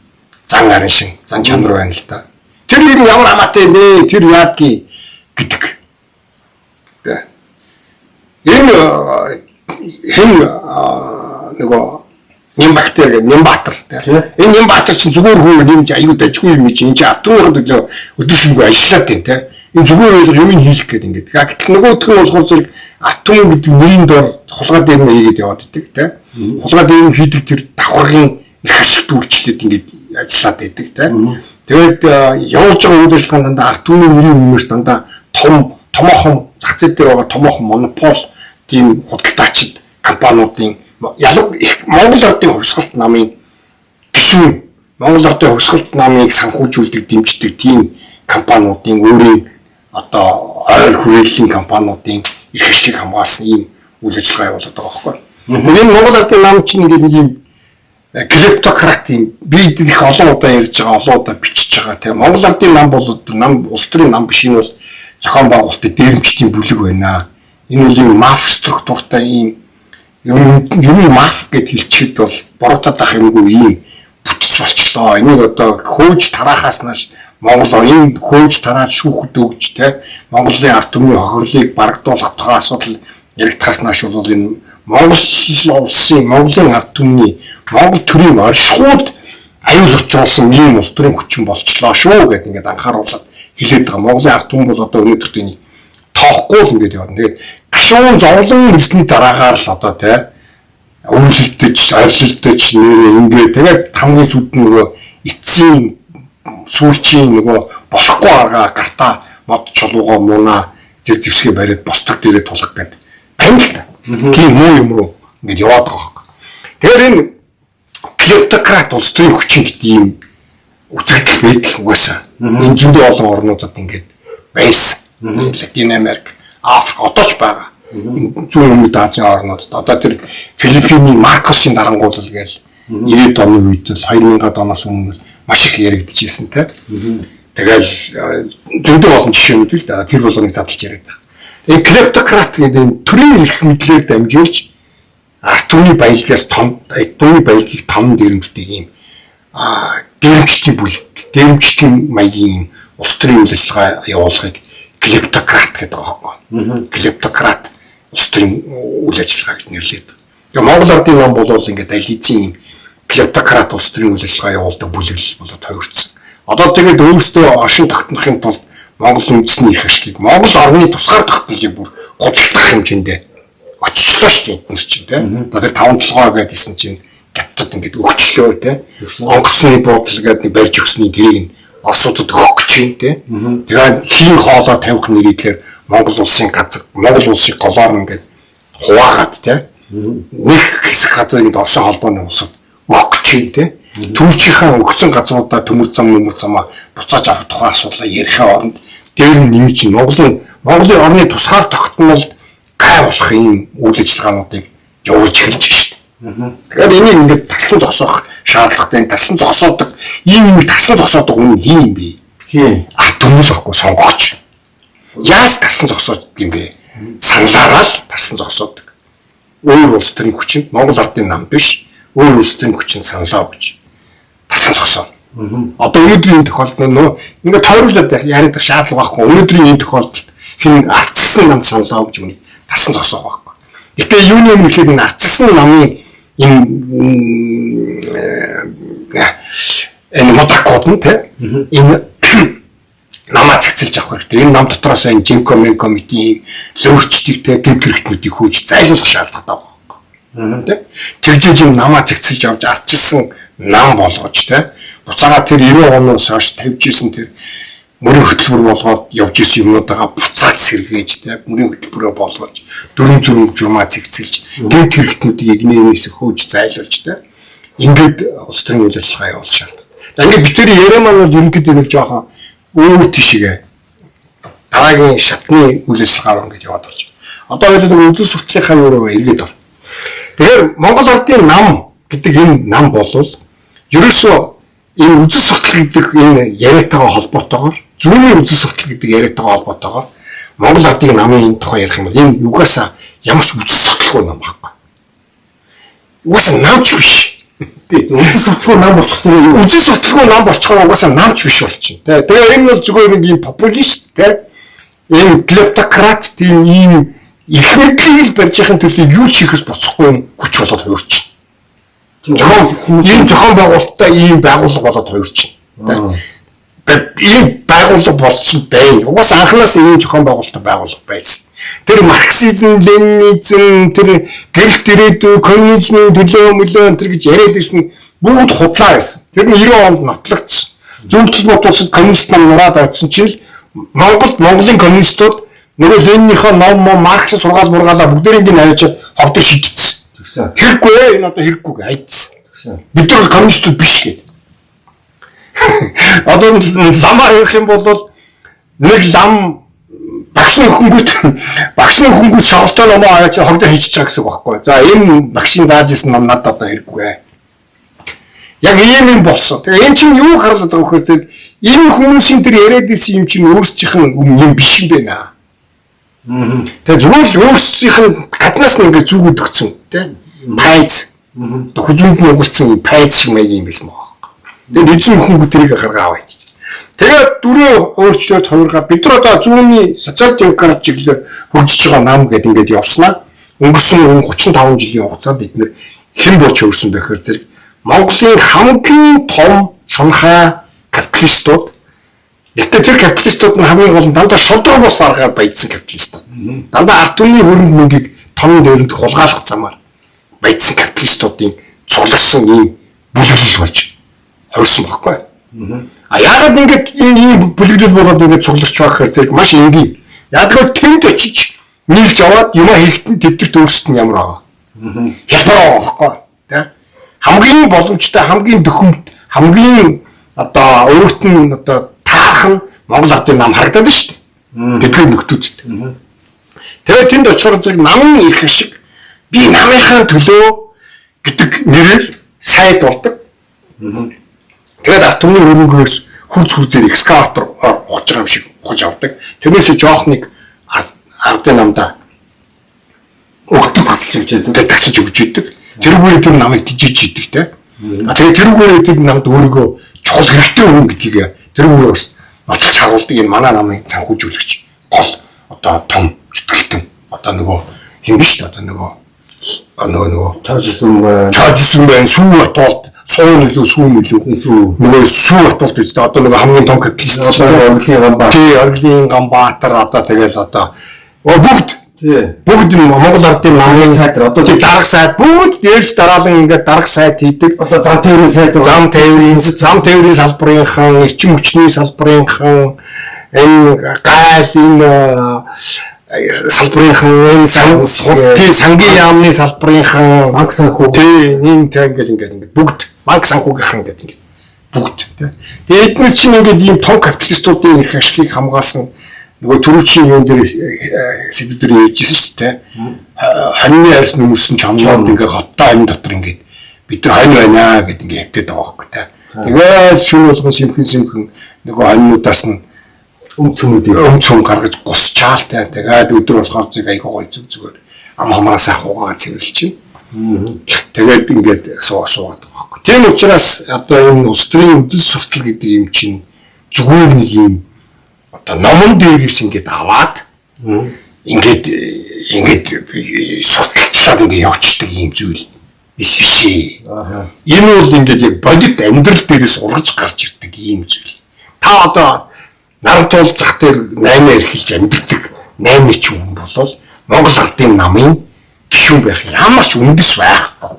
зан арын шин зан чанар байна л да. Тэр нэг ямар хамаатай бэ? Тэр яадгийг гэдэг. Тэ. Энэ хэн нөгөө Нямбатар. Энэ Нямбатар чинь зүгээр хөө нэмж аюу дажгүй юм чинь энэ автомобилд өдөр шөнөгүй ажиллаад байна те. Энэ зүгээр юм хийх гээд ингээд. Гэтэл нөгөөх нь болохоор зэрэг атом гэдэг нэрийн дор хулгай дээр нь хийгээд яваад байдаг те. Хулгай дээр нь хийдэг тэр давхаргын их ашигт үйлчлээд ингээд ажиллаад байдаг те. Тэгээд явуулж байгаа үйл ажиллагаанд дандаа атомын нэрийн өмнөөс дандаа томоохон зах зээл дээр байгаа томоохон монопол тийм худалдаачид компаниудын Монгол Ардын хувьсгалт намын гишүүн Монгол Ардын хувьсгалт намыг санхүүжүүлдэг дэмждэг тийм компаниудын өөрийн одоо ойр хүрээллийн компаниудын эрх ашиг хамгаалсан ийм үйл ажиллагаа явуулдаг байгаа байхгүй. Энэ Монгол Ардын нам чинь нэг юм клептократ юм бид их олон удаа ярьж байгаа олон удаа бичиж байгаа тийм Монгол Ардын нам бол нам улс төрийн нам биш энэ бол зохион байгуулалтын дээрэмчдийн бүлэг байна. Энэ бол юм маф структуртай ийм юм маф гэж хэлчихэд бол боротоод ах юмгүй ийм бүтц болчлоо. Энийг одоо хөөж тараахаас нааш Монгол энэ хөөж тараад шүүхэд өгч те Монголын ард түмний хохирлыг барагдуулах тухай асуудал яригдахаас нааш бол энэ Монгол улсын Монголын ард түмний Монгол төрийн оршихуйд аюул учруулсан ийм улс төрийн хүчин болчлоо шүү гэдэг ингээд анхааруулад хэлээд байгаа. Монголын ард түмэн бол одоо өнөөдөр тэнийг тоохгүй л ингээд явна. Тэгээд гашуун зовлон ирсний дараагаар л одоо те өвлөлтөж, ойрлолтөж ингээд тэгээд хамгийн сүд нөгөө эцсийн сүүлчийн нөгөө болохгүй арга гартаа мод чулууга мууна зэвсгээ бариад босдог дээрээ тулах гэдэг байна л та. Тийм муу юм руу ингээд яваад байгаа хэрэг. Тэгэхээр энэ клептократ улс төрийн хүчин гэдэг ийм үзэгдэл байдал угаасаа энэ зөндөө олон орнуудад ингээд байсан. Латин Америк, Африк одоо ч байгаа. Зүүн өмнөд Азийн орнуудад одоо тэр Филиппиний Маркосын дарангуулал гээл 90-ад оны үед л 2000-ад оноос өмнө маш их яригдчихсэн те. Тэгэл зөндөө олон жишээнүүд л да тэр болгоныг задлж яриад байна. Энэ клептократ гэдэг энэ төрийн эрх мэдлээр дамжуулж атомны баялагаас атомны баялагийг том дээрэмждэг ийм дээрэмчдийн бүлэг, дээрэмчдийн маягийн улс төрийн үйл ажиллагаа явуулахыг клептократ гэдэг байгаа байхгүй. Клептократ улс төрийн үйл ажиллагаа гэж нэрлэдэг. Тэгээ Монгол Ардын нам бол ингээд аль хэзээ ийм клептократ улс төрийн үйл ажиллагаа явуулдаг бүлэг болоод хувирсан. Одоо тэгээд өөрсдөө оршин тогтнохын тулд Монгол үндэсний эрх ашгийг Монгол орны тусгаар тогтнолыг бүр худалдах хэмжээндээ очичлоо шүү дээ энэ чинь тийм. Одоо 5-7 гэдсэн чинь гятад ингээд өгчлөө тийм. Онгоцны буудлал гэдэг нэг барьж өгсөний тэрийг Оросуудад өгөх гэж юм тийм. Тэгээд хийн хоолоо тавих нэрийдлэр Монгол улсын газар Монгол улсыг голоор ингээд хуваагаад тийм. Нэг хэсэг газрыг Оросын холбооны улсад өгөх гэж юм тийм. Түрчийнхэн өгсөн газруудаа төмөр замаа буцааж авах тухай асуудал ярихын оронд дээр нь нэмж Монголын орны тусгаар тогтнолд гай болох юм үйл ажиллагаануудыг явуулж эхэлж байна шүү дээ. Тэгэхээр энийг ингээд таслан зогсоох шаардлагатай таслан зогсоодог ийм таслан зогсоодог юм юм бэ? Атом л байхгүй сонгогч. Яаж таслан зогсоодог юм бэ? Саналаараа л таслан зогсоодог. Өөр улс төрийн хүчин Монгол Ардын нам биш. Өөр улс төрийн хүчин саналаа өгч таслан зогсоо. Одоо өнөөдрийн тохиолдолд ингээд тойруулаад яриад шаардлага байхгүй. Өнөөдрийн энэ тохиолдолд хин ардчилсан нам саналаа өгч үнийг таслан зогсоох байхгүй. Гэтэ юуны юм гэхээр энэ ардчилсан намын энэ модакод нь энэ намаа зэгцэлж авах хэрэгтэй. Энэ нам дотроос энэ Жинкомен комитийн лөвчдийг гэмт хэрэгтнүүдийг хөөж зайлуулах шаардлагатай байна. Тэгж юм намаа зэгцэлж авч ардчилсан нам болгож буцаага тэр 90 оноос хойш тавьж исэн тэр мөрийн хөтөлбөр болгоод явж исэн юмнуудаа буцаад сэргээж мөрийн хөтөлбөрөө болгож дөрөв зүрх журмаа зэгцэлж гэмт хэрэгтнүүдийг нэгнээс хөөж зайлуулж ингээд улс төрийн үйл ажиллагаа явуулах шаардлагатай. За ингээд битүүр Ерэман бол ерөнхийдөө нэг жоохон өөр тийшээ дараагийн шатны үйл ажиллагаа ингээд яваад орж. Одоо хоёулаа үзэл сурталчилгааны өөрөө эргээд ор. Тэгэхээр Монгол Ардын нам гэдэг энэ нам болвол ерөөсөө энэ үзэл суртал гэдэг энэ яриатайгаа холбоотойгоор зүүнний үзэл суртал гэдэг яриатайгаа холбоотойгоор Монгол Ардын намын тухай ярих юм бол энэ угаасаа ямар ч үдс сурталгүй нам байхгүй. Угаасаа намч биш. Үдс сурталгүй нам болчихсон юм. Үдс сурталгүй нам болчихоо угаасаа намч биш болчихно. Тэгээ энэ бол зүгээр нэг юм популист ийм клептократ тийм ийм их мэдлийг барьж яхын төлөө юу ч хийхээс боцохгүй хүч болоод хувирч. Ийм зохион байгуулалттай ийм байгууллага болоод хувирч. Ийм байгууллага болчихсон байна. Угаасаа анханаас ийм зохион байгуулалттай байгууллага байсан. Тэр марксизм, ленинизм, тэр гэрэлт ирээдүй, коммунизмын төлөө тэр гэж яриад ирсэн бүгд худлаа байсан. Тэр нь 90 онд нотлогдсон. Зөвхөн улсад коммунист нам нураад очсон чинь Монголын коммунистууд нөгөө Ленинийнхаа ном Марксийн сургаал мургаалаа бүгдээрийг нь аваачаад ховдоо шийдчихсэн. Хэрэггүй энэ одоо хэрэггүй айдсан. Бид нар коммунистууд биш гэдэг. Одоо ламаар ярих юм бол нэг лам багшны хөнгөд шавлтаа номоо аваачаад ховдоо хийчихэж байгаа гэсэн үг байхгүй. За энэ багшийн зааж исэн ном надад одоо хэрэггүй. Яг ийм юм болсон. Тэгээ энэ чинь юу харлаад байгаа вэ гэхээр энэ хүмүүсийн тэр яриад исэн юм чинь өөрсдийнх нь юм биш юм байна. Тэгээ зүгээр л өөрсдийнх нь гаднаас нь ингээд зүгүүд өгсөн тийм пайз. Хүзүүнд нь угуулсан пайз шиг маяг юм байсан баг. Тэгээ эзэн хүмүүс тэрийг гаргаа аваач. Тэгээд дөрөв өөрчлөлт хувиргаа бид нар одоо зүүнний социал демократ чиглэлээр хөгжиж байгаа нам гэдэг ингээд явснаа өнгөрсөн 35 жилийн хугацаанд бид нэр хэн болж хөрсөн бэ гэхээр зэрэг Монголын хамгийн том шунхай капиталистууд. Гэхдээ тэр капиталистууд нь хамгийн гол нь дандаа шудраг бус аргаар баяжсан капиталистууд. Дандаа ард түмний хөрөнгө мөнгийг тонн дээрэмдэх хулгайлах замаар баяжсан капиталистуудын цугларсан ийм бүлэглэл болж хорьсон байхгүй. А яагаад ингэж ийм бүлэглэл болоод ингэж цугларч байгаа гэхээр зэрэг маш энгийн. Яагаад тэнд очиж нийлж аваад юм хийхтэн тэдэрт өөрсдөд нь ямар байгаа. Хялбар байгаа байхгүй. Тэ? Хамгийн боломжтой, хамгийн дөхөмт, хамгийн одоо өөрт нь одоо таархан Монгол Ардын нам харагдаад байна шүү дээ. Тэдгээр нөхдүүдэд. Тэгээд тэнд очихоор зэрэг намын ирэх шиг би намынхаа төлөө гэдэг нэрээр сайд болдог. Тэгээд ард түмний хөрөнгөөс хурц хурцээр экскаватор ухаж байгаа юм шиг ухаж авдаг. Тэрнээсээ жоох нэг ардын намдаа өгдөг басалж өгч байдаг, тасаж өгч идэг. Тэрүүгээр тэр намайг тижиж идэг те. Тэгээд тэрүүгээр тэр намд өөрийгөө чухал хэрэгтэй хүн гэдгийг тэрүүгээр бас нотлох агуулдаг энэ манай намын санхүүжүүлэгч гол одоо том зүтгэлтэн одоо нөгөө хин биш одоо нөгөө чажсэн байна сүү атолт суун илүү нөгөө сүү атолт гэж одоо нөгөө хамгийн том капиталист Орлын Ганбаатар одоо тэгэл одоо бүгд Монгол Ардын намын сайд одоо дарга сайд бүгд дээрч дараалан ингээд дарга сайд хийдэг. Одоо зам тээврийн салбарынхан, эрчим хүчний салбарынхан, энэ гайл энэ салбарынхан, сангийн яамны салбарынхан, банк санхүү энэ ингээд бүгд банк санхүүгийнхан гэдэг ингээд бүгд тийм. Тэгээд эдгээр чинь ингээд ийм том капиталистуудын эрх ашигыг хамгаалсан нөгөө төрүүчийн юм дээр сэдвээр ярьжсэн шүү дээ. Хоньны арьс нөмөрсөн чамлууд ингээ хоттой хонь дотор ингээ бид нар хонь байна гэдэг ингээ явдаг байгаа байхгүй та. Тэгээд шүн болгон симхэн нөгөө хоньнуудаас нь өмцөм гаргаж гусчаал та. Тэгээд өдөр болохоор зүг айгуу гоё зүгээр ам хамаасаа хуугаа цэвэрлж чинь. Тэгээд ингээд суугаад байгаа байхгүй. Тийм учраас одоо энэ улс төрийн үдэл суртал гэдэг юм чинь зүгээр нэг юм одоо номон дээрээс ингээд аваад ингээд сурталчлаад ингээд явчихдаг юм зүйл биш ээ. Энэ бол ингээд яг бодит амьдрал дээрээс ургаж гарч ирдэг юм зүйл. Та одоо наран туулзах дээр 8 эрхэлж амьддаг 8 ч хүн болол Монгол Ардын намын гишүүн байх ямар ч үндэс байхгүй.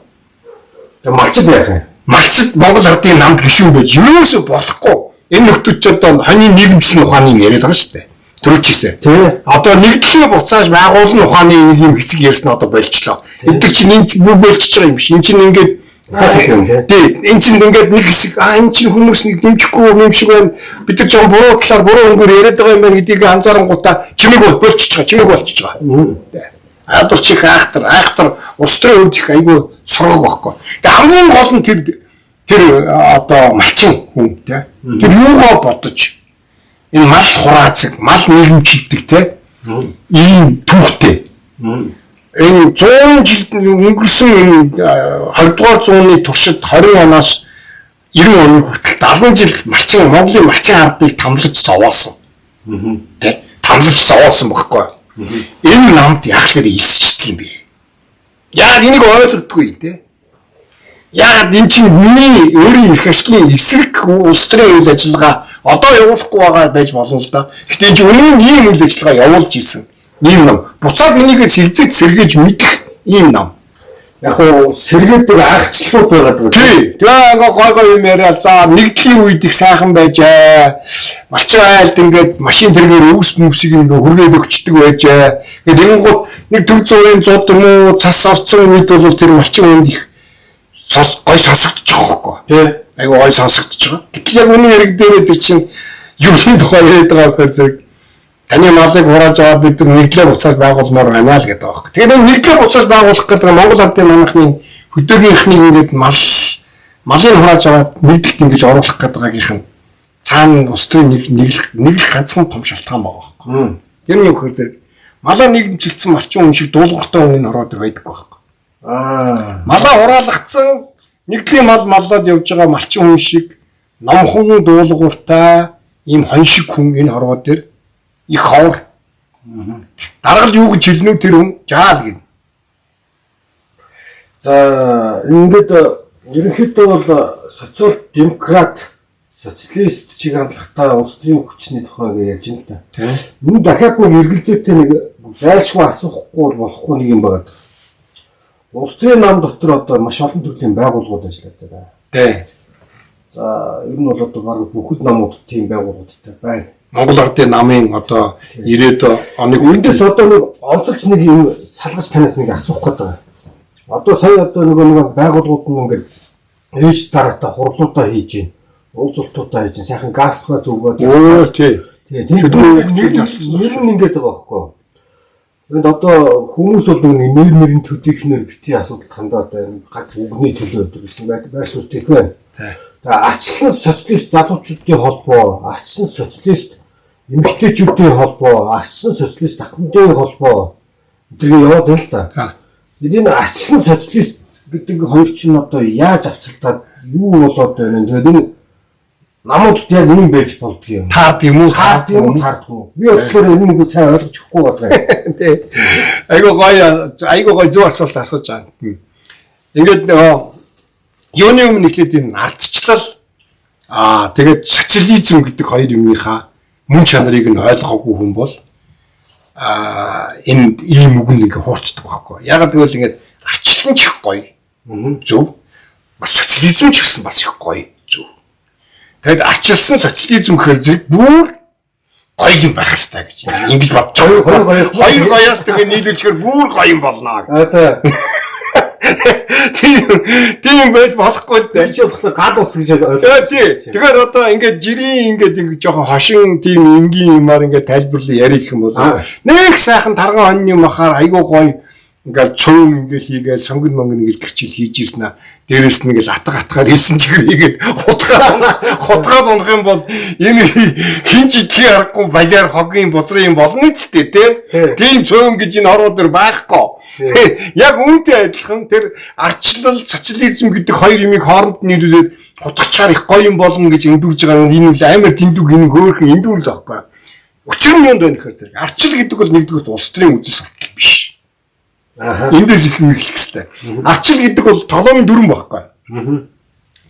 Тэгээ малчд байх юм. Малчд Монгол Ардын намд гишүүн байж юусоо болохгүй. Энэ нөхдөд ч одоо хоньны нийгэмчлэн ухааны юм яриад байгаа шүү дээ. Төрүүчээсээ. Тий. Одоо нэгдлээ буцааж байгуулсан ухааны нэг юм хэсэг ярьсан одоо болчихлоо. Эдгээр чинь энэ бүх болчихж байгаа юм биш. Энэ чинь ингээд тий. Энэ чинь ингээд нэг хэсэг энэ чинь хүмүүс нэг дэмжихгүй юм шиг байна. Бид нар жоохон буруу талаар буруу өнгөөр яриад байгаа юм байна гэдгийг анзаарангуудаа чимэг болчихж байгаа. Адвал чих айхтар улс төрийн хувьд их айгүй сургаг байхгүй. Тэгээ хамгийн гол нь тэр одоо малчин хүн те. Тэр юугаа бодож энэ мал хураацаг, мал нийгэмчилдэг те. Ийм түүхтэй. Энэ 100 жил өнгөрсөн энэ 20 дугаар зууны туршид 20 оноос 90 оны хүртэл 70 жил Монголын малчин ардыг тамлаж зовоосон. Тэ тамлаж зовоосон байхгүй. Энэ намд яг л илсчдэг юм бэ. Яг энийг ойлгодгүй тэ. Яг энэ чинь миний өөрийн эрх ашигын эсрэг улс төрийн үйл ажиллагаа одоо явуулахгүй байгаа байж болно л да. Гэхдээ энэ өмнө нь ийм үйл ажиллагаа явуулж исэн. Ийм нам. Буцаад энийг сэргэж сэргээж мэдэх ийм нам. Яг хоо сэргээдэг аргачлалууд байгаад байгаа. Тий. Тэгээ ингээ гой юм яриад за нэгдлийн үед их сайхан байжээ. Малчин айлд ингээд машин тэргээр өвс мөсийг ингээ хүргээд өгчдөг байжээ. Тэгээд тэгэнгუთ нэг төв зургийн зууд юм уу цас орцсон үед бол тэр малчин үнд их гой сонсогдож байгаа хөөхгүй. Тий. Айгу гой сонсогдож байгаа. Гэтэл яг үнэн хэрэг дээрээ тэр чинь юуны тухай яриад байгаа гэхээр зэрэг таны малыг хурааж аваад бид нар нэгдлээ буцааж байгуулмаар байна л гэдэг байгаа. Тэгэхээр энэ нэгдлээ буцааж байгуулах гэдэг Монгол Ардын манайхны хөдөөгийнхнийг ингээд малыг хурааж аваад нэгдэлт ингэж оруулах гэдэг байгийнх нь цаана улс төрийн нэг л ганцхан том шалтгаан байгаа байхгүй. Тэр нь юу гэхээр зэрэг малаа нэгдэмжилсэн малчин хүн шиг дуулууртай хүн энэ хороо дээр байдаг байхгүй. Малаа хураалгацсан нэгдлийн маллаад явж байгаа малчин хүн шиг номхон дуулууртай ийм хон шиг хүн энэ хороо дээр их ховор. Даргал юу гэж хэлнэ тэр хүн жаал гин. За ингээд ерөнхийдөө бол социал демократ социалист чиг хандлагатай улс төрийн хүчний тухайг ярьж байна л да. Тийм. Мөн дахиад нэг эргэлзээтэй нэг зайлшгүй асуухгүй болохгүй нэг юм байна. Улс төрийн нам дотор одоо маш олон төрлийн байгууллагууд ажилладаг байна. Тийм. За ер нь бол одоо баг бүхэл намууд тийм байгууллагуудтай байна. Монгол Ардын намын одоо 90-ад оны үндээс одоо нэг онцолж нэг юм салгаж танаас нэг асуух гэдэг. Одоо сая одоо нэг байгууллагууд нь ингээд ээж дараатай хурлуудаа хийж гин, уулзалтуудаа хийж гин, сайхан газтгаа зүгөөд. Өө тий. Тийм ингээд байгаа байхгүй. Энд одоо хүмүүс бол нэг нэр төдийхнэр битгий асуудалд хандаад ганц үгний төлөө өдрөсөн байр суурь их байна. Ачсан социалист залуучуудын холбоо, ачсан социалист эмэгтэйчүүдийн холбоо, ачсан социалист ахмадын холбоо гэдгийг яваад байна л да. Энэ ачсан социалист гэдэг хоёр чинь одоо яаж авцалтаад юу болоод байна вэ? Тэгээд энэ намуудад яг юм байж болдго юм. Таард юм уу? Таардгүй. Би болохоор энийг сайн ойлгож өгөхгүй байна. Тий. Айгуу гоё зөв асуулт асууж байгаа. Ингээд юуны өмнө ихлээд энэ ардчлал тэгээд социализм гэдэг хоёр юмныхаа мөн чанарыг нь ойлгоогүй хүн бол энэ ийм үг нь ингээ хуурчдаг байхгүй. Ягаад гэвэл ингээд арчлал нь ч их гоё. Зөв. Бас социализм ч гэсэн бас их гоё. Зөв. Тэгэд арчилсан социализм гэхээр зэрэг бүр гоё юм байх хэрэгтэй гэж ингэж бодож байгаа. Хоёр гоёос тэгээ нийлүүлчихээр бүр гоё юм болно. За. Тийм байж болохгүй л дээ. Чи болохоор гад ус гэж ойлгоо. Тэгэхээр одоо ингээд жирийн ингээд жоохон хошин тийм энгийн юмар ингээд тайлбарлал ярих юм бол нэг сайхан тарган хоньны махаар айгуу гоё ингээд цөөн ингээд хийгээл сонгон монгон ингээд гэрчил хийж ийсэн аа. Дээрээс нь ингээд атгаар хэлсэн чигээр ингээд хутгаад унах юм бол энэ хин ч идхий аргагүй балиар хогийн бузрын болно ч дээ тийм цөөн гэж энэ ороо дээр байхгүй. Яг үүнтэй адилхан тэр арчлал социализм гэдэг хоёр юмыг хооронд нийлүүлээд хутгачаар их гоё юм болно гэж эндүрж байгаа нь энэ үл амар тэндүг энэ хөөхөн эндүрл байхгүй. Учир нь юунд байна гэхээр зэрэг арчил гэдэг бол нэгдүгээр улс төрийн үзэл суртал биш. Эндээс их мэдлэх хэрэгтэй. Арчил гэдэг бол толомын дүрэн байхгүй.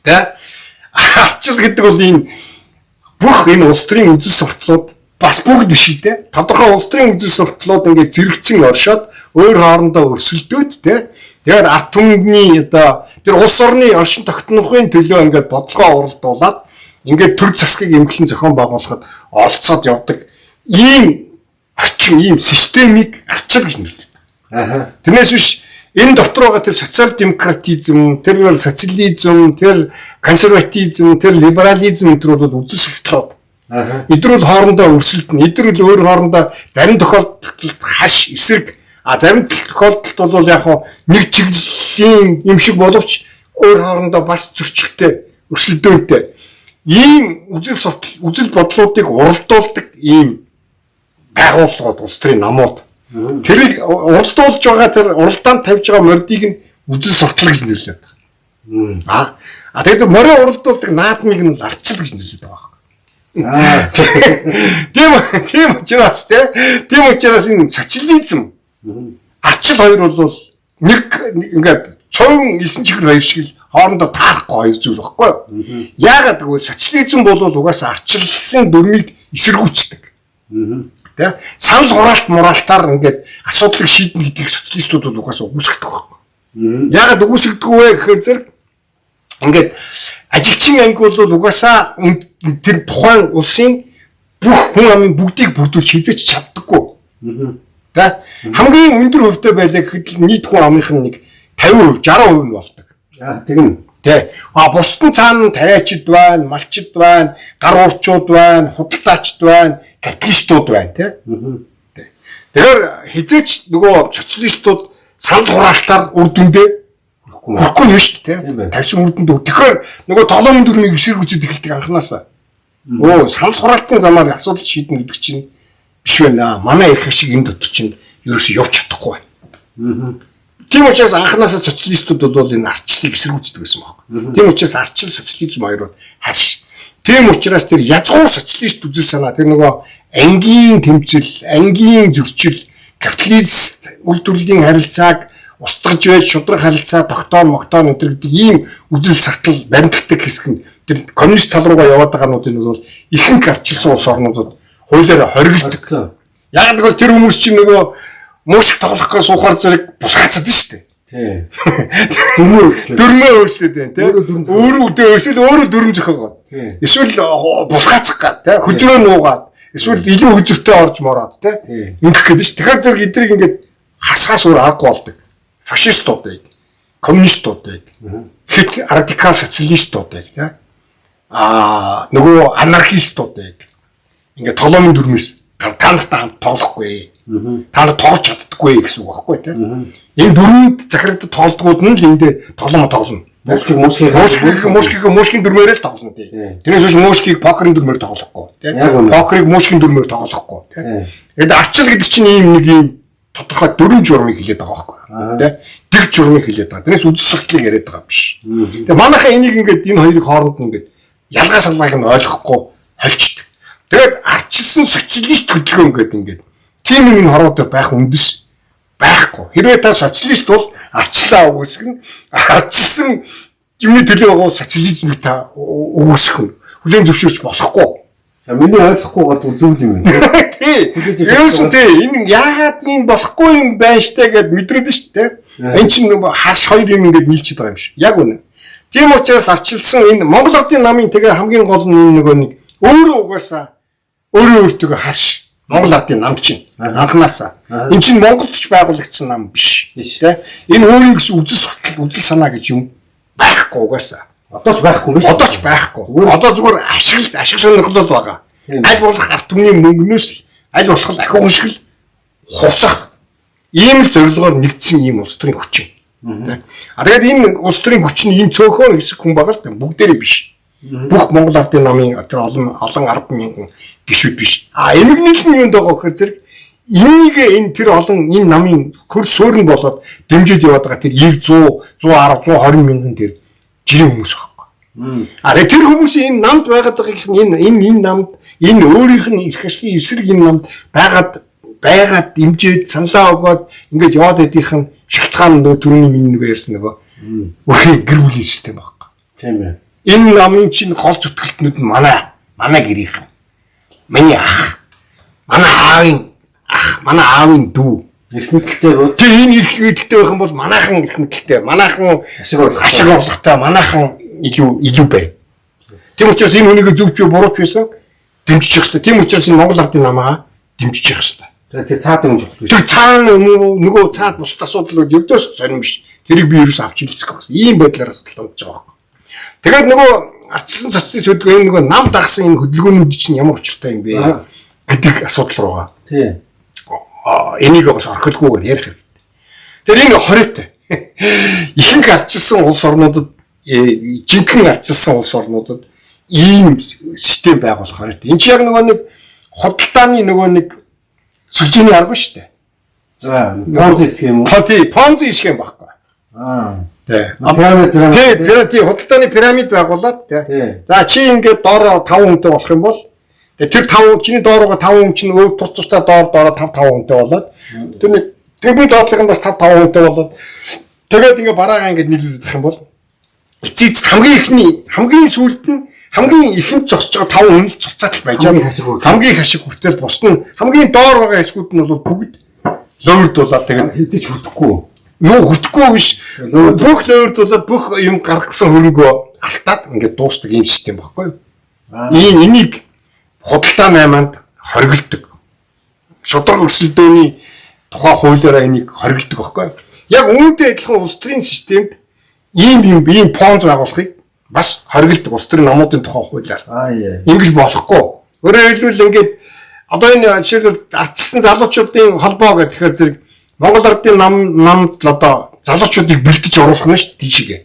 Тэ? Арчил гэдэг бол энэ бүх энэ улс төрийн үзэл сурталууд бас бүгд биш үү? Тодорхой улс төрийн үзэл сурталууд ингээд зэрэгцэн оршоод өөр хоорондоо өрсөлдөөд тэ. Тэгээд ард түмний одоо тэр улс орны оршин тогтнохын төлөө ингээд бодлогоо уралдуулад ингээд төр засгийг эмхлэн зохион байгуулахад оролцоод явдаг ийм орчин, ийм системийг арчил гэж нэрлэдэг. Тэрнээс биш энэ дотор байгаа тэр социал демократизм, тэр социализм, тэр консерватизм, тэр либерализм өдрүүд үзэл сурталууд. Эдгээр бол хоорондоо өрсөлдөн. Эдгээр бол өөр хоорондоо зарим тохиолдолд хаш эсрэг, зарим тохиолдолд бол яг нэг чиглэлийн юм шиг боловч өөр хоорондоо бас зөрчилтэй, өрсөлдөөнтэй. Ийм үзэл бодлуудыг уралдуулдаг ийм байгууллагууд, улс төрийн намууд тэрийг уралдуулж байгаа тэр уралдаанд тавьж байгаа мордыг нь үдэл суртал гэж нэрлэдэг. Тэгээд морин уралдуулдаг наадмыг нь арчил гэж нэрлэдэг байгаа. Тийм учраас энэ социализм арчил хоёр бол нэг ингээд цовын элсэн чихэр хоёр шиг л хоорондоо таарахгүй хоёр зүйл баггүй юу? Яагаад гэвэл социализм бол угаасаа арчилсан дүрмийг эсэргүүцдэг. Тэ? Санал хураалт мураалтаар ингээд асуудлыг шийднэ гэдгийг социалистууд бол угаасаа үгүйсгдэг байхгүй. Яагаад үгүйсгдэг вэ гэхээр зэрэг ингээд ажилчин анги бол угаасаа тэр тухайн улсын бүх хүн амын бүгдийг бүрдүүлж хийж чаддаггүй. Тэ? Хамгийн өндөр хувьтай байлаа гэхэд нийт хүн амынх нь нэг 50%, 60% нь болдог. Тэгнь. Тэ. Бусдын цаана тариачид байна, малчид байна, гар уурчууд байна, худалдаачид байна, капиталистууд байна, тэ. Тэгэхээр хизээч нөгөө социалистууд санал хураалтаар үр дүндээ хүрэхгүй нь шүү дээ, тэ. Тавьсан үр дүндээ. Тэгэхээр нөгөө толомын дүрмийг эсэргүүцэд эхэлдэг анханасаа. Санал хураалтын замаар асуудал шийднэ гэдэг чинь биш байна. Манай их шиг энэ дотор чинь ерөөсөө явж чадахгүй байна. Тийм учраас анханасаа социалистууд бол энэ арчлыг эсэргүүцдэг байсан байна. Тийм учраас арчил социализм хоёр харш. Тийм учраас тэр язгуур социалист үзэл санаа тэр нөгөө ангийн тэмцэл, ангийн зөрчил, капиталист үйлдвэрлэлийн харилцааг устгаж байж шудраг харилцаа, тогтоон өдр гэдэг ийм үзэл сартал баримтлагдаг хэсэг нь тэр коммунист тал руугаа яваад байгаа нуудын бол ихэнх арчилсан улс орнуудад хуулиараа хоригддаг. Яг л тэр хүмүүс чинь нөгөө муушиг тоглохгүйс суухаар зэрэг булгаацдаг шүү дээ. Тийм. Дөрмөө өөрчлөд байна тийм. Өөрөө дөрм зөхөөгөө. Эсвэл булгаацах гад тийм. Хөзрөө нуугаад эсвэл илүү хөзөртэй орж мороод тийм. Ингэх гэдэг ш. Тэгэхээр зэрэг эдрийг ингээд хасгаас өөр аргагүй болдог. Фашистуудыг, коммунистуудыг, хит радикал социалистуудыг тийм. Нөгөө анархистуудыг ингээд тоглоомын дүрмээс танартаа хамт тоглохгүй. Та нар тоглож чаддаггүй гэсэн үг байхгүй тийм. Энэ дөрөнд захирагддаг тоглолтууд нь л эндээ тоглоом тоглоно. Мушкийг дүрмээрээ л тоглоно тийм. Тэрнээс биш мушкийг покерын дүрмээр тоглохгүй тийм. Покерыг мушкийн дүрмээр тоглохгүй тийм. Эд арчил гэдэг чинь ийм нэг ийм тодорхой дөрвөн журмыг хэлээд байгаа байхгүй тийм. Дэг журмыг хэлээд байгаа. Тэрнээс үдсэлтлийг яриад байгаа биш. Тэгээ манайхаа энийг ингээд энэ хоёрын хооронд нь ингээд ялгаа салгааг нь ойлгохгүй холчдөг. Тэгээд арчилсан социалист хөдөлгөөн ингээд тийм нэг хорвоо байх үндэс байхгүй. Хэрвээ та социалист бол арчлаа үгүйсгэн арчилсан юмны төлөө байгаа социализмыг та үгүйсгэн хүлээн зөвшөөрч болохгүй. Миний ойлгохгүй гад үзүүл юм байна. Ерөөсөө тийм энэ яагаад юм болохгүй юм байна штэ гэд мэдрээд шүү дээ. Энд чинь харс хоёр юм ингээд нийлчихэд байгаа юм шиг. Яг үнэ. Тийм учраас арчилсан энэ Монгол Ардын намын тэгээ хамгийн гол нь нөгөө нэг өөрөө угаасаа өөртөө харш Монгол Ардын нам чинь анханасаа энэ чинь Монголд ч байгуулагдсан нам биш тий. Энэ өөрийн гэсэн үзэл санаа гэж юм байхгүй угаасаа. Одоо ч байхгүй биш. Одоо ч байхгүй. Одоо зүгээр ашиг сонирхол байгаа. Аль болох ард түмний мөнгнөөс л аль болох ахиухан шиг л хусах ийм л зорилгоор нэгдсэн ийм улс төрийн хүч юм. Тэгээд энэ улс төрийн хүч нь ийм цөөхөн хэсэг хүн байгаа л та бүгдээрээ биш. Бүх Монгол Ардын намын тэр олон 10,000 гишүүд биш. Эмэг нийлэн юунд байгаа гэхээр зэрэг энийг тэр олон энэ намын хөрс суурин болоод дэмжиж яваад байгаа тэр 100, 110, 120 мянган тэр жирийн хүмүүс байхгүй. Тэр хүмүүсийн энэ намд байгаад байгаа энэ намд энэ өөрийнх нь их ашигын эсрэг энэ намд байгаад дэмжиж саналаа өгөөд ингэж яваад байдгийнх нь шалтгаан нөө төрөний минь нөгөө ярьсан нөгөө өрхийн гэр бүлийн систем байхгүй. Тийм ээ. Энэ намын чинь гол зүтгэлтнүүд нь манай гэрийнх. Миний ах, манай аавын дүү. Их мэдлэлтэй бол тийм энэ их мэдлэлтэй байх юм бол манайхан их мэдлэлтэй, манайхан ашиг орлоготой, манайхан илүү бай. Тийм учраас энэ хүнийг зөвч бурууч байсан дэмжиж явах хэрэгтэй. Тийм учраас энэ Монгол Ардын намаа дэмжиж явах хэрэгтэй. тэр цаад дэмжих биш. Тэр цаана нөгөө цаад бусд асуудлууд ердөөс сонирм биш. Тэрийг би ерөөс авч хэлцэх гэсэн. Ийм байдлаар асуудал томж байгаа. Тэгээд нөгөө арчилсан социалист хөдөлгөөн нөгөө нам дагсан энэ хөдөлгөөнүүд чинь ямар учиртай юм бэ гэдэг асуудал руугаа. Тийм. Энийг бас орхилгүйгээр ярих хэрэгтэй. Тэр энэ хориотой. Ихэнх арчилсан улс орнуудад жинхэнэ арчилсан улс орнуудад ийм систем байгуулах хориотой. Энд чинь яг нөгөө нэг худалдааны нөгөө нэг сүлжээний арга шүү дээ. За, Понзи схем үү? Понзи схем баггүй. Тий. Пирамид зэрэг. Тий, худалдааны пирамид байгуулад тий. За чи ингээд доор 5 хүнтэй болох юм бол тэр 5 чиний доороо 5 хүн чинь тус тусдаа доороо 5 хүнтэй болоод тэрний доотлого нь бас 5 хүнтэй болоод тэгээд ингээд бараагаа ингээд нийлүүлээд авах юм бол эцэц хамгийн сүүлд нь хамгийн ихэнд зогсож байгаа 5 хүн л цуцаатал байж байгаа. Хамгийн хашиг хүртэл бус нь хамгийн доор байгаа эсгүүд нь бол бүгд лоордуулаад тэгээд хэдэж хүрдэхгүй. Юу хүрдэхгүй биш. Бүх лоордуулаад бүх юм гаргасан хөрөнгөө алтаад ингээд дуустдаг юм систем баггүй юу? Энийг худалдаа 8-нд хоригддаг. Шудраг өрсөлдөөний тухай хуулиараа энийг хоригддаг баггүй юу? Яг үүнтэй адилхан улс төрийн системд ийм понз байгуулахыг бас хоригддаг улс төрийн намуудын тухай хуулиар. Ингэж болохгүй. Өөрөөр хэлбэл ингээд одоо энэ жишээлбэл ардчилсан залуучуудын холбоо гэхээр зэрэг Монгол ардын намд л одоо залуучуудыг бэлдэж оруулах нь шүү дээ тийшээ.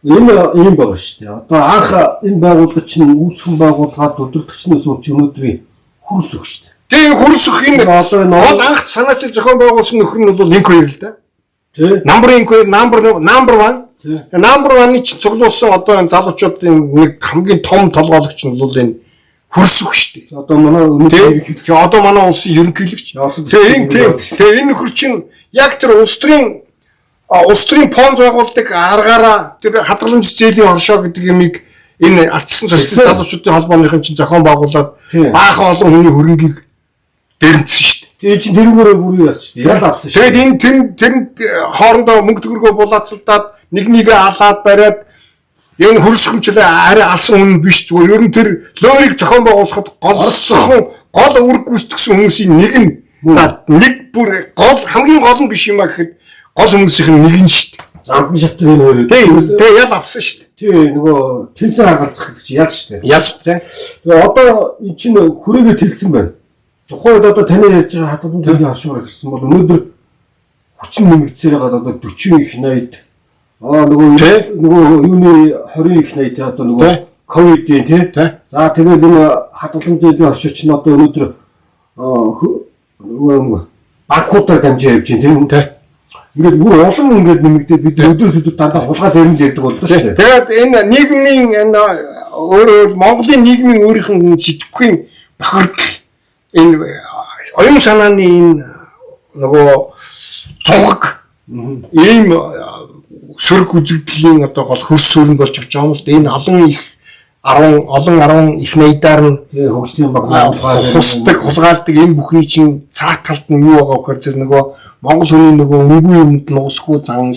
Энэ юм байгаа шүү дээ. Одоо анх энэ байгууллага чинь үүсгэн байгуулгаад өдөртөгчнөөс ууч өнөөдрийн хөрс өг шүү дээ. Тэгээ хөрс өг энэ одоо энэ анх санаачил зохион байгуулсан нөхөр нь бол инк 2 л да. Тий. Number 1. Number 1-ны чинь цуглуулсан одоо энэ залуучуудын нэг хамгийн том толгойлогч нь бол энэ хөрс өг шүү дээ. Одоо манай улсын ерөнхийлөгч. Тэгээ энэ нөхөр чинь яг тэр улс төрийн понз байгуулдаг аргаараа тэр хадгаламж зээлийн оршоо гэдэг юмыг энэ ардчилсан социалист залуучуудын холбооныхын чинь зохион байгуулад баахан олон хүний хөрөнгийг дэрэмдсэн шүү дээ. Тэгээ чинь тэрнгээрээ бүрий яасан шүү дээ. Ял авсан шүү. Тэгээд тэнд хоорондоо мөнгө төгрөгөө булаацалдаад нэгээ алаад бариад энэ хөрсгөмчлээ арай алсан хүн биш зүгээр ер нь тэр лоорийг зохион байгуулахад гол үүрэг гүйцэтгсэн хүмүүсийн нэг нь нэг бүр хамгийн гол нь биш юм а гэхэд гол хүмүүсийн нэг нь шүү дээ. Замдан шатны хөрөө. Тэгээ ял авсан шүү дээ. Тий нөгөө тэнсэн хагалзах гэж ял шүү дээ. Ял шүү дээ. Тэгээ одоо эн чинь хүрээгээ тэлсэн байна. Тухайд одоо таны ярьж байгаа хадгалан зээлийн оршуугаар гэсэн бол өнөөдөр хүчин нэмэгдсээр байгаа одоо 40 их 80 нөгөө юуны 20 их 80 одоо нөгөө ковидын тий. За тэгээд энэ хадгалан зээлийн оршууч нь одоо өнөөдөр нөгөө банкуудаар дамжиж явж байна тий. Ингээд бүр олон ингээд нэмэгдээд бид өдөөс өдөр дандаа хулгай төрөнд ярьдаг боллоо шүү дээ. Тэгээд энэ нийгмийн өөр Монголын нийгмийн өөрийнх нь сэтгэхийн бохирдол энэ оюун санааны энэ нөгөө цугаг ийм сөрөг үзэгдлийн одоо гол хөрс сүрэн болж байгаа юм л да. Энэ олон их найдаар нь хөгжлийн баг хусдаг хулгайлдаг энэ бүхний чинь цаатгалд нь юу байгаа вэхээр зэрэг нөгөө Монгол хүний нөгөө өнгөө юмд нуусгүй занал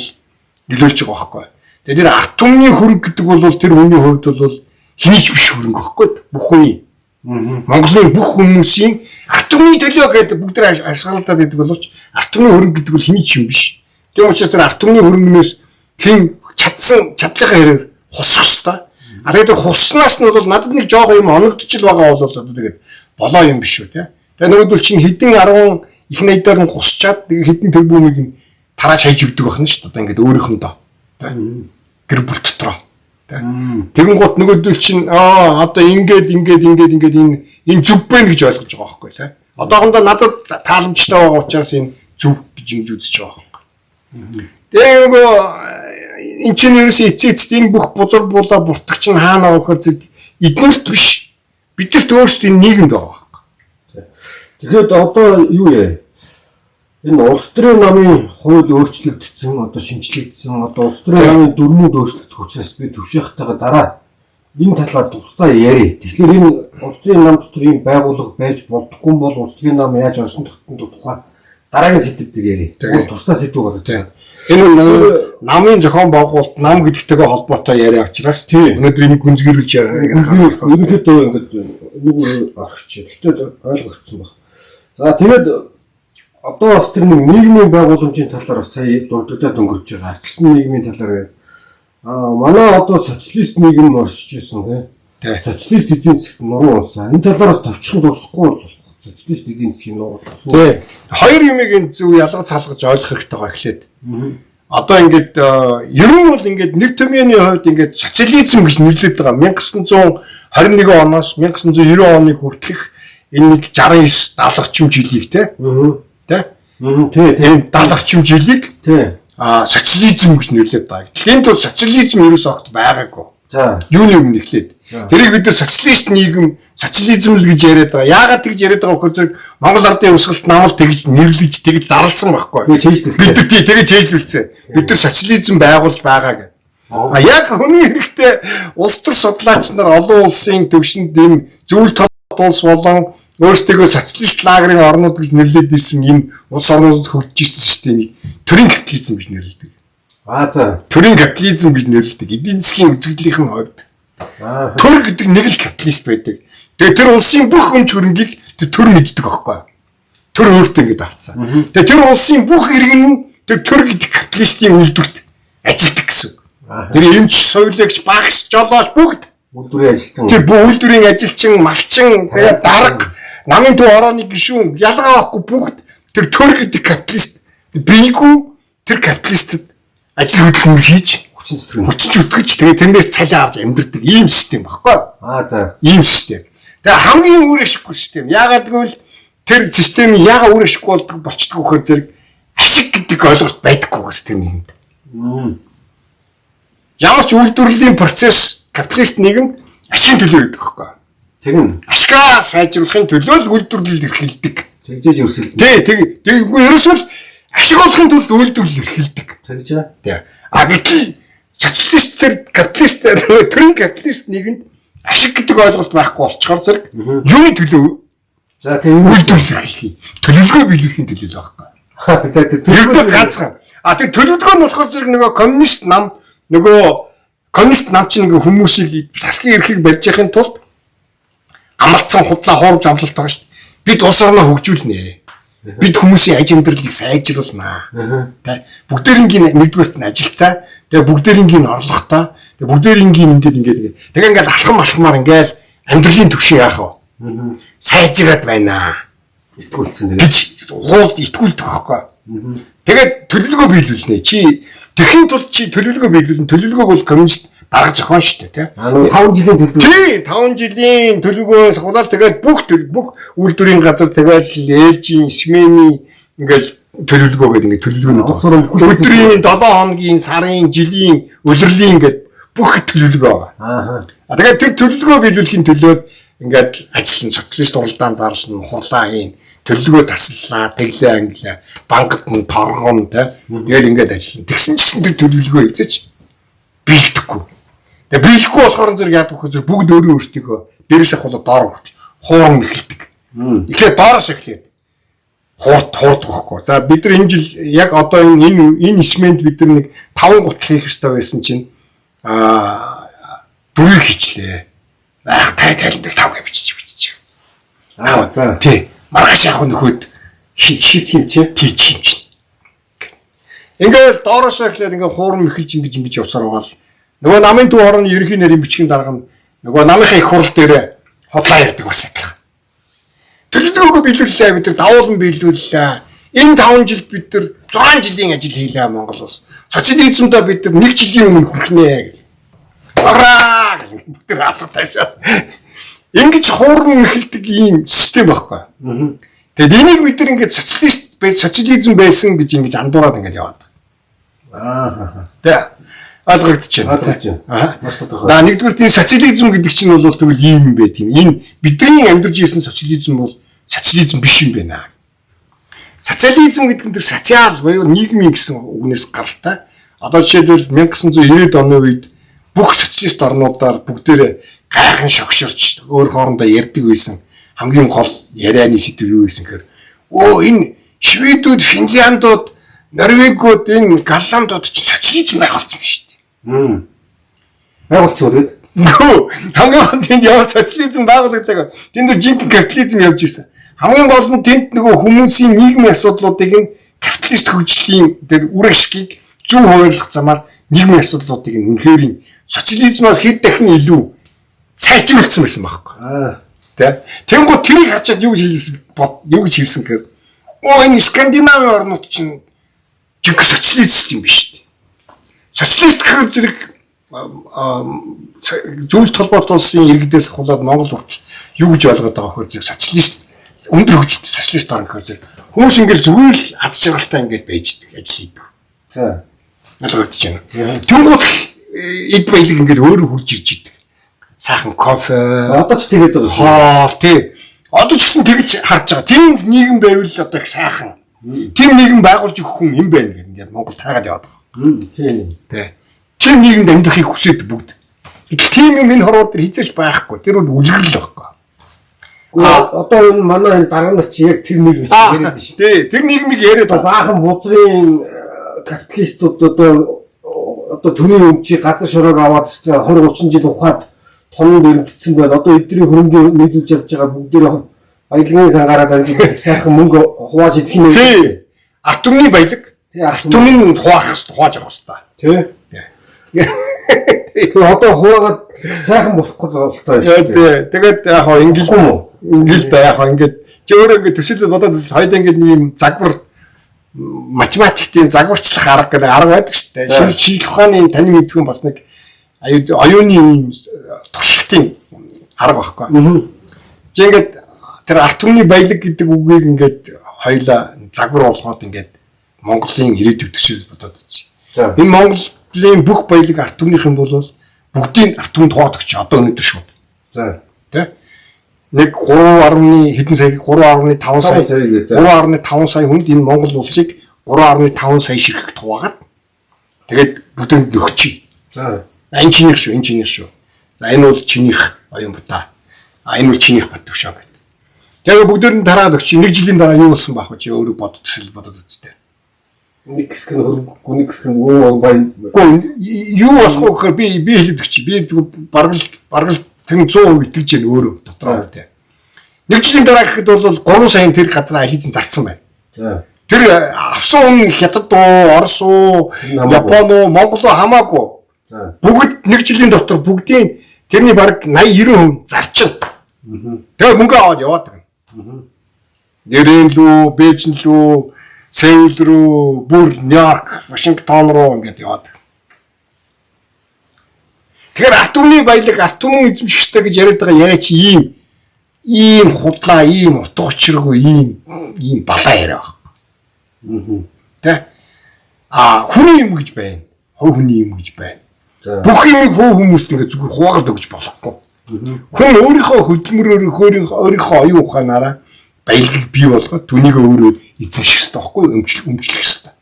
нөлөөлж байгаа байхгүй. Тэгээд тэр арт түмний хөрөнгө гэдэг бол тэр хүний хувьд бол хинийч биш хөрөнгө байхгүй бүх хүний. Монголын бүх хүмүүсийн арт түмний төлөө гэдэг бүгд ашиглалтад байдаг боловч арт түмний хөрөнгө гэдэг бол хинийч юм биш. Тийм учраас тэр арт түмний хөрөнгнөөс хэн чадлынхаа хэрээр хусах ёстой. А тэгээд хуснаас нь бол надад нэг жоохон юм оногдчихл байгаа бол одоо тэгээд болоо юм биш үү те. Тэгээд нөгөөдөл чинь хэдэн 10 их найдаар нь хусчаад хэдэн тэрбумыг нь тарааж хайж өгдөг байх нь шүү дээ. Одоо ингээд өөрийнхөндөө гэр бүл дотроо. Тэгэн гут нөгөөдөл чинь одоо ингээд энэ зүв байна гэж ойлгож байгаа байхгүй те. Одоохондоо надад тааламжтай байгаа учраас энэ зүв гэж ингэж үзэж байгаа байхгүй. Тэгээ нөгөө энэ чинь ерөөсөө эцээцт энэ бүх бузар буулаа буртагч нь хаана авахар зэрэг эднэрт биш. Бидэрт өөрсдөө нийгэмд байгаа байхгүй. Тэгэхээр одоо юу яа? Энэ улс төрийн намын хууль өөрчлөгдсөн, одоо шинжлэгдсэн, одоо улс төрийн намын дүрмүүд өөрчлөгдөх учраас би төвшөөхтэйгээ дараа энэ талаар тусдаа ярив. Тэгэхээр энэ улс төрийн нам дотор ийм байгууллага байж болдоггүй бол улс төрийн нам яаж оршин тогтнох тухай дараагийн сэдв дээр ярив. Тэгээд тусдаа сэдв болоо тийм. Энэ намын зохион байгуулалт нам гэдэгтэйгээ холбоотой яриа учраас өнөөдөр энийг гүнзгийрүүлж яриа. Ерөнхийдөө ингээд нэг аргач. Тэгтээ ойлгогдсон баг. За тэгээд одоо бас тэр нийгмийн байгууламжийн талаар сая дурддаад өнгөрч байгаа. Ардчилсан нийгмийн талаар манай одоо социалист нийгэм оршиж ирсэн тий. Социалист эдийн засгт нуруу улсаа. Энэ талаараас товчхон дурсахгүй бол социалист эдийн засгийн нуруу. Тий. Хоёр юмыг энэ зөв ялгаж салгаж ойлгох хэрэгтэй байгаа эхлээд. Одоо ингээд ер нь бол ингээд нэг төвийн хувьд ингээд социализм гэж нэрлэдэг байгаа. 1921 оноос 1990 оны хүртэлх энэ нэг 69 70 орчим жилийг те. Тэ? Тийм 70 орчим жилийг социализм гэж нэрлэдэг байна. Дэлхийн тул социализм ерөөсөө огт байгаагүй. За. Юуны өмнө эхлээд. Тэрийг бид нар социалист нийгэм, социализм л гэж яриад байгаа. Яагаад тэгж яриад байгаа вэ гэхээр Монгол Ардын Өсгөлт намал тэгж нэрлэж тэгж зарласан байхгүй. Бид тэгж чийжлүүлсэн. Бид нар социализм байгуулж байгаа гэдэг. Яг хүний хэрэгтэй улс төр судлаач нар олон улсын төвшөнд ийм зөвлөлт улс болон өөрсдөө социалист лагерын орнууд гэж нэрлэдэг ийсэн энэ улс орнуудад хөгжиж ирсэн системийг төрийн капитализм гэж нэрлэдэг. За. Төрийн капитализм гэж нэрлэдэг. Эдийн засгийн үзэгдлийнхэн хувьд төр гэдэг нэг л капиталист байдаг. Тэгээ тэр улсын бүх өмч хөрөнгийг төр мэддэг байхгүй. Төр өөртөө ингэж авцсан. Тэгээ тэр улсын бүх иргэн нь тэр төр гэдэг капиталистийн үйлдвэрт ажилладаг гэсэн. Тэр эмч, соёлогч, багш, жолооч бүгд үйлдвэрийн ажилтан. Тэр үйлдвэрийн ажилчин, малчин, тэгээ дарга, намын төв орооны гишүүн ялгаа авахгүй бүгд тэр төр гэдэг капиталист бийгүү тэр капиталистд ажил хөдөлмөр хийж хүчиж өтгөж тэгээ тэрнээс цалин авч амьдрдаг ийм систем баггүй. За. Ийм систем. Тэгээ хамгийн үр ашиггүй систем. Яагаад гэвэл тэр систем яагаад үр ашиггүй болчихдог вөхөр зэрэг ашиг гэдэг ойлголт байдаггүй гэсэн тэр нэгэнд. Ямар ч үйлдвэрлэлийн процесс капиталист нийгэм ашигын төлөө гэдэг байхгүй. Тэгнь. Ашгаа сайжруулахын төлөө л үйлдвэрлэл эрхэлдэг. Тэгжээж өрсөлдөв. Үгүй ерөөсөө ашиг олохын төлөө үйлдвэрлэл эрхэлдэг. Тэгж. Гэтэл социалист тэр капиталист төрийн капиталист нийгэмд ашиг гэдэг ойлголт байхгүй болчоор зэрэг юуны төлөө үйлдвэрлэл эрхлэе. Төлөвлөгөө биелүүлэхийн төлөө л байхгүй. Тэр ганцхан. Тэр төлөвлөгөө нь болохоор зэрэг нөгөө коммунист нам чинь ингээ хүмүүсийг засгийн эрхийг барьж яхахын тулд амлцсан худлаа хуурж амлалт байгаа шүү дээ. Бид улс орноо хөгжүүлнэ. Бид хүмүүсийн аж амьдралыг сайжруулнаа. Тэ бүгдээрингийн нэгдүгээрт нь ажилтаа, тэгээ бүгдээрингийн орлоготой, тэгээ бүгдээрингийн ингээд ингээд алхамаар ингээд амьдралын төвшин яах вэ? Сайжраад байна. Итгүүлсэн гэж хуулд итгүүлдэг байхгүй. Тэгээд төлөвлөгөө биелүүлнэ. Чи тэхийн тулд чи төлөвлөгөө биелүүлнэ. Төлөвлөгөөг бол коммунист дарга зохион шүү дээ, тий. 5 жилийн төлөвлөгөө. Тий, 5 жилийн төлөвлөгөөс худал тэгээд бүх үйлдвэрийн газар тэгээд ээлжийн, смений ингээд төлөвлөгөө гэдэг ингээд төлөвлөгөөнүүд. Өдрийн, 7 хоногийн, сарын, жилийн, улирлын ингээд бүх төлөвлөгөө байгаа. Тэгээд тэр төлөвлөгөө биелүүлэхийн төлөө ингээд ажиллана, социалист уралдаан зарлана, хурлаа хийн, төлөвлөгөө таслалаа, тэглээ англаа, банкд нь торгон тий. Тэгээд ингээд ажиллана. Тэгсэн чинь тэр төлөвлөгөө эзэж биелдэхгүй. Тэгээ биелэхгүй болохоор зэрэг яадаг вэ гэхээр бүгд өөрөө өөрсдөө дээрээс ахвал доор хуурн эхэлдэг. Эхлээд доороос эхлээд хуурдаг байхгүй. За бид нар энэ жил яг одоо энэ исмэнд бид нар нэг 5 гутал хийх хэрэгтэй байсан чинь 4 хийчлээ. Тайлбар 5 гэж бичиж. За. Тий. Маргааш яг нөхөд хийчих чи. Ингээд доороос эхлээд ингээд хуурн эхэлж ингэж явсаар байгаа л нөгөө намын төв орны ерөнхий нарийн бичгийн дарга нь нөгөө намынхаа их хурал дээр худлаа ярьдаг бас адилхан. Төлөвлөгөөгөө биелүүллээ бид нар давуулан биелүүллээ. Энэ 5 жилд бид нар 6 жилийн ажил хийлээ Монгол улс. Социализмдаа бид нар 1 жилийн өмнө хүрхнэ гэж. Бараа гэж бид нар алга таашаа. Ингэж хуурн эхэлдэг ийм систем байхгүй. Тэгэд энийг бид нар ингэж социализм байсан гэж ингэж андуураад ингэж яваад. Тэ ойлгогдчихэв. Маш тодорхой. Нэгдүгээр энэ социализм гэдэг чинь бол тэгвэл ийм юм байт юм. Энэ бидний амьдарч ирсэн социализм бол социализм биш юм байна. Социализм гэдэг нь тэр социал буюу нийгмийн гэсэн үгнээс гаралтай. Одоо жишээлбэл 1990-ад оны үед бүх социалист орнуудаар бүгдээрээ гайхан шогшорч өөр хоорондоо ярьдаг байсан. Хамгийн гол ярианы сэдв юу байсан гэхээр энэ Шведүүд, Финляндууд, Норвегиуд, энэ Голландууд ч социализм байгуулсан шүү дээ. Байгуулсан үү? Хамгийн тэнд ямар социализм байгуулагддаг. Тэнд жинхэнэ капитализм явж ирсэн. Хамгийн гол нь тэнд нөгөө хүмүүсийн нийгмийн асуудлуудыг нь капиталист хөгжлийн тэр үр ашгийг зөв хуваарлах замаар нийгмийн асуудлуудыг нь үнэхээр социализмаас хэд дахин илүү сайжруулсан байсан байхгүй. Тэ. Тэнгуү тэрийг харчаад юу гэж хэлсэн гэхээр энэ Скандинавын орнууд чинь жинхэнэ социалист юм биш үү? Социалист гэхээр зэрэг зөвлөлт холбоот улсын иргэдээс хулаад Монгол хүртэл юу гэж ойлгоод байгаа хөр зэрэг социалист өндөр хөгжилтэй социалист орн гэхээр зэрэг хүмүүс ингээл зүгээр л аз жаргалтай ингээд байж идэг ажил хийдэг. За. Ойлгогдож байна. Тэнгууд эд баялаг ингээд өөрөө хурж ирж идэг. Сайхан кофе. Одоо ч тэгээд байгаа. Хоол тий. Одоо ч гэсэн тэгж харж байгаа. Тийм нийгэм байвал одоо их сайхан. Тийм нийгэм байгуулж өгөх хүн юм байна гэх ингээд Монгол таагаад яваад байгаа. Тийм. Тий. Тийм нийгэмд амьдрахыг хүсээд бүгд. Гэтэл тийм юм энэ хорвоо дээр хизээч байхгүй. Тэр бол үлгэрл байхгүй. Одоо энэ манай энэ дарга нар чи яг тэр нийгэм шиг яриад байна шүү. Тий. Тэр нийгмийг яриад баахан бузрын капиталистууд одоо төрийн өмчий газар шороог аваад 20 30 жил ухаад тоног өргөцсөн байна. Одоо эдний хөрөнгө нийлүүлж явж байгаа бүгдээ баялагын сангараад амжилт сайхан мөнгө хувааж идэх юм. Тий. Арт түмний баялаг. Тий. Арт түмний хувааж авах хэрэгтэй. Тий. Тэгээ одоо хуваагаад сайхан болох гэж болтой шүү. Тий. Тэгээд яг хоо ингээл да яг хоо ингээд чи өөрөө ингээд төсөөлөд бодоод хоёул ингээд ийм загвар математикийн загварчлах арга гэдэг арга байдаг шүү дээ. Шинжлэх ухааны таны мэдгүй бас нэг оюуны ийм туршилтын арга байхгүй. Чи ингээд тэр арт түмний баялаг гэдэг үгийг ингээд хоёулаа загвар болгоод ингээд Монголын ирээдүйг төсөөлөд бодоод үзье. Энэ Монголын бүх баялаг арт түмнийх юм бол бүгдийн арт түмэнд хуваагдагч одоо өнөөдөр шүү. За. Тэ? Нэг 3 хэдэн сая 3.5 сая 3.5 сая хүнд энэ Монгол улсыг 3.5 сая ширхэгт хуваагаад тэгээд бүтэнд нөхчий. За. Энэ чинийх шүү. За энэ бол чинийх оюун бата. Энэ бол чинийх бат төвшөө гэдэг. Тэгээд бүгдээр нь тараад өгч 1 жилийн дараа юу болсон баах вэ? Чи өөрөө бодож үзтээ. Нэг хэсэг нь хөрөнгө, нэг хэсэг нь юу юу болох вэ гэхээр би хэлээд өгч. Би бараг л тэр 100% итгэж яа өөрөө дотроо тий. 1 жилийн дараа гэхэд бол 3 сая тэр газар хийцэн зарцсан байна. За. Тэр авсан хүн Хятад уу, Орос уу, Япон уу, Монгол уу хамаагүй. За. Бүгд 1 жилийн дотор бүгдийн тэрний бараг 80-90% зарчин. Тэгээ мөнгө аваад яваад байна. Нэрэн лүү, Бээжин лүү, Сеул руу, бүр Нью-Йорк, Вашингтон руу ингээд яваад. Тэгэхээр арт түмний баялаг, арт түмэн эзэмшигчтэй гэж яриад байгаа яриа чи ийм худлаа, ийм утга учиргүй, ийм балаа яриа баг. Тэ? Хүний юм гэж байна. Хувь хүний юм гэж байна. Бүх юмыг хувь хүмүүст ингээд зүгээр хуваагаад өгч болохгүй. Хүн өөрийнхөө хөдөлмөрөөр өөрийнхөө оюун ухаанаараа баялагыг бий болгоод түүнийг өөрөө эзэмших хэрэгтэй байхгүй өмчлөх хэрэгтэй.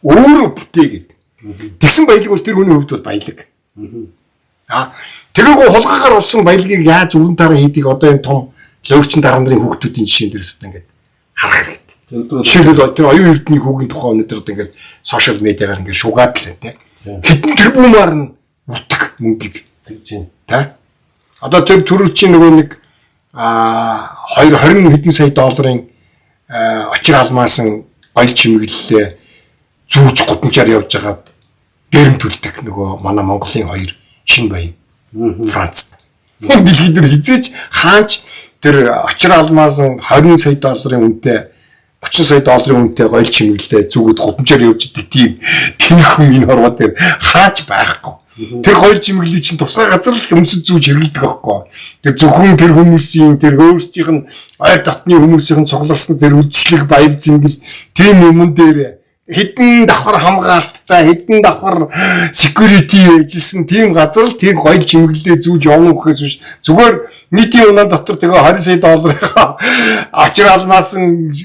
Өөрөө бүтээгээд. Тэгсэн баялаг бол тэр хүний хувьд бол баялаг. Тэрийг хулгаагаар болсон баялагыг яаж өрн тараа хийдгийг одоо энэ том лөөрчин дарга нарын хүүхдүүдийн жишээн дээрээс одоо ингээд харах хэрэгтэй. Жишээлбэл тэр оюун эрдэнийн хүүгийн тухай өнөөдөр одоо ингээд сошиал медиагаар ингээд шугаад л байна те. Хэдэн тэрбумаар нь утга мөнгийг тэгж байна. Тэ? Одоо тэр төрөвчийн нөгөө нэг 20 хэдэн сая долларын очир алмаасан гоёл чимэглэлээ зүүж гудамжаар явж хагаад дээрэмтүүлдэг нөгөө манай Монголын 2 шин баян Францд. Энэ дэлхийд дээр хизээч хаач тэр очир алмаасан 20 сая долларын үнэтэй 30 сая долларын үнэтэй гоёл чимэглэлээ зүгүүд гудамжаар явж идэг тийм хүн энэ хорвоо дээр хаач байхгүй. Тэр гоёл чимэглэлийг чинь тусгай газар л өмсөж зүүж хэрэглэдэг байхгүй. Тэр зөвхөн тэр хүмүүсийн тэр өөрсдийнх нь ойр дотны хүмүүсийн цугларсан тэр үдшилэг баяр зингэл тийм юмн дээр хэдэн давхар хамгаалттай хэдэн давхар security ажилласан тийм газар л тэр гоёл чимэглэлээ зүүж явна гэхээс биш зүгээр нийтийн унаа дотор тэгээ 20 сая долларынхаа очир алмаасан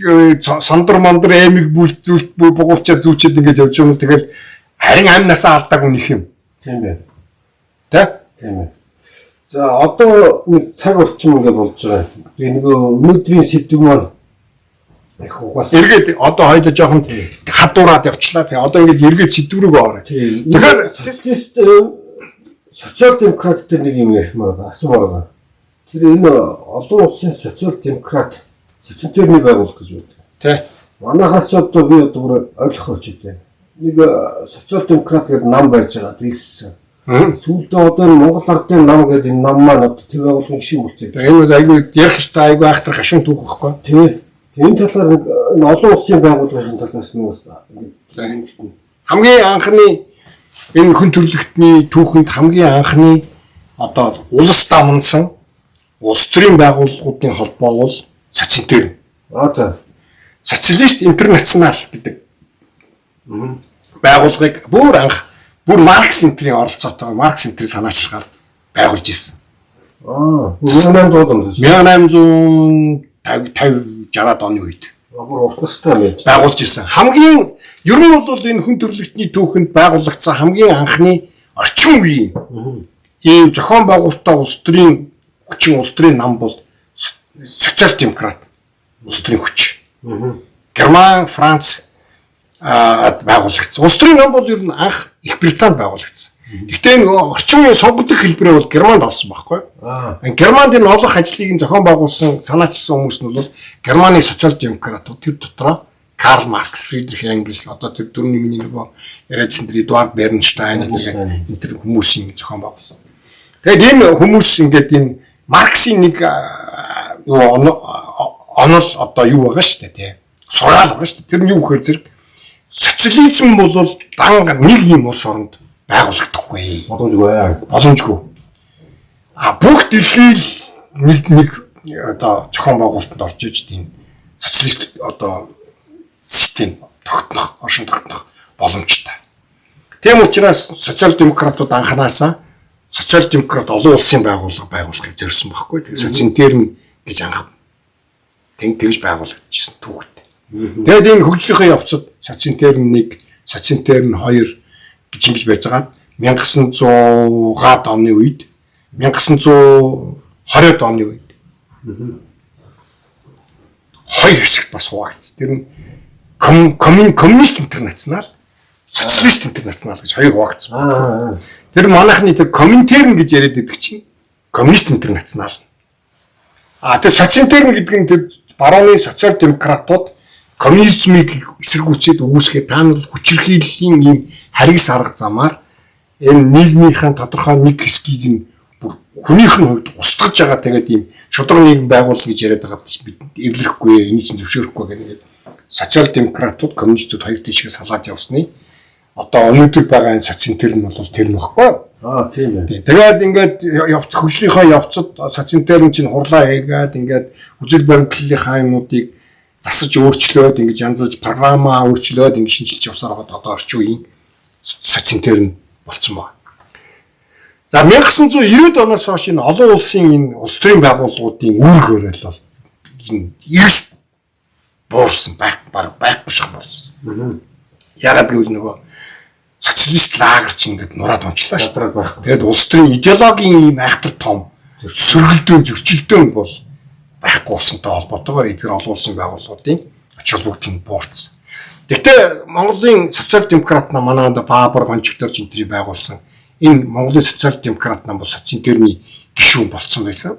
сондор мондор эмиг бүлцүүлт бугуучаа зүүчээд ингэж явж юм тэгэл харин амнасаа алдаагүй нөх юм. Тийм байна. Тэ? Тийм ээ. За одоо нэг цаг орчим ингэ болж байгаа. Би нөгөө өнөөдрийн сэдв маань их ухаас эргээд одоо хоёул жоохон хадуураад явчлаа. Тэгээ одоо ингэ эргээд сэдв рүү ороо. Тэгэхээр социал демократтэй нэг юм ярих маа асуу байгаа. Тэр энэ олон улсын социал демократ социалистны байгууллага гэж байна. Тэ. Манайхаас ч одоо би одоо ойлгох хэрэгтэй. Нэг социал демократ гэдэг нам байж байгаа дийлсэн. Сүүлдээ одоо Монгол ардын нам гэдэг энэ нам маань одоо тэр байгууллагын гишүүн болсон. Энэ бол айгүй ярих хэрэгтэй айгүй айхтар гашуун түүх байхгүй. Тий. Энэ талаар энэ олон улсын байгууллагын талаас нь бас хамгийн анхны энэ хүн төрлөختний түүхэнд хамгийн анхны одоо улс дамнсан улс төрийн байгууллагуудын холбоо бол социализм. За. Социалист интернационал гэдэг байгууллагыг бүр Маркс энтрийн оролцоотойгоо Маркс энтрийн санаачлагаар байгуулж ирсэн. 1850-60-аад оны үед бүр уртастай байж байгуулж ирсэн. Хамгийн ер нь бол энэ хүн төрөлхтний түүхэнд байгуулагдсан хамгийн анхны орчин үеийн ийм зохион байгуулалттай улс төрийн хүчин улс төрийн нам бол социал демократ улс төрийн хүч. Герман, Франц байгуулагдсан. Улс төрийн нам бол ер нь анх Их Британд байгуулагдсан. Гэхдээ нөгөө орчин үеийн сонгогдох хэлбэрээ бол Германд олсон байхгүй. Германд энэ олох ажлыг зохион байгуулсан санаачилсан хүмүүс нь бол Германы социал демократууд тэр дотроо Карл Маркс, Фридрих Энгельс, одоо тэр дөрвөн миний нөгөө яриадсан тэр Эдуард Бернштайн энэ тэр хүмүүсийн зохион байгуулсан. Тэгээд энэ хүмүүс ингээд энэ Марксийн нэг онол одоо юу байгаа шүү дээ тий. Сургаал байгаа шүү дээ. Тэр нь юу гэхээр зэрэг социализм бол дан нэг юм улс оронд байгуулагдахгүй. Боломжгүй. Бүх дэлхийд нэг одоо зохион байгуулалтанд орж иж тийм социалист одоо систем тогтнох, оршин тогтнох боломжтой. Тийм учраас социал демократууд анханасаа социал демократ олон улсын байгууллага байгуулахыг зорьсон байхгүй. Тэгээ социализм гэж анх тэгж байгуулагдчихсан түүхтэй. Тэгээд энэ хөгжлийнхээ явцад социализм 1, социализм 2 гэж ингэж байж байгаа. 1900-аад оны үед 1920-ад оны үед хоёр хэсэгт бас хуваагдсан. Тэр нь коммунист интернационал, социалист интернационал гэж хоёр хуваагдсан. Тэр манайхны тэр коминтерн гэж яриад байдаг чинь коммунист интернационал. Тэр социализм гэдэг нь тэр барууны социал демократууд коммунизмыг эсэргүүцээд үүсгээд та нар хүчирхийллийн ийм харгас арга замаар энэ нийгмийнхаа тодорхой нэг хэсгийг нь бүр хүнийх нь хувьд устгаж байгаа. Тэгээд ийм шудраг нийгэм байгуулах гэж яриад байгаа чинь бид эвлэрэхгүй, энийг чинь зөвшөөрөхгүй гэдэг социал демократууд коммунистууд хоёр тийшээ салаад явсны одоо өнөөдөр байгаа энэ социализм нь бол тэр нь баггүй. Тийм ээ. Тэгээд ингээд хөгжлийнхаа явцад социализм чинь хурлаа хийгээд ингээд үзэл баримтлалынхаа юмнуудыг засаж өөрчлөөд ингэж янзлж програмаа өөрчлөөд ингэ шинжилж явсаар байгаа одоо орчин үеийн социализм болцсон байна. За 1990-ад оноос хойш энэ олон улсын энэ улс төрийн байгууллагуудын үүргээр бол энэ эрс буурсан байхгүй шиг болсон. Ягаад гэвэл нөгөө социалист лагер чинь ингээд нураад унчлаа шүү дээ. Тэгээд улс төрийн идеологийн ийм айхтар том сөргөлдөөн зөрчилдөөн бол байхгүй болсонтой холбоотойгоор эдгээр олон улсын байгууллагуудын ач холбогдол нь буурсан. Гэхдээ Монголын социал демократ нам манайд Баабар гончигдорч энтрийг байгуулсан энэ Монголын социал демократ нам бол социализмын гишүүн болцсон байсан.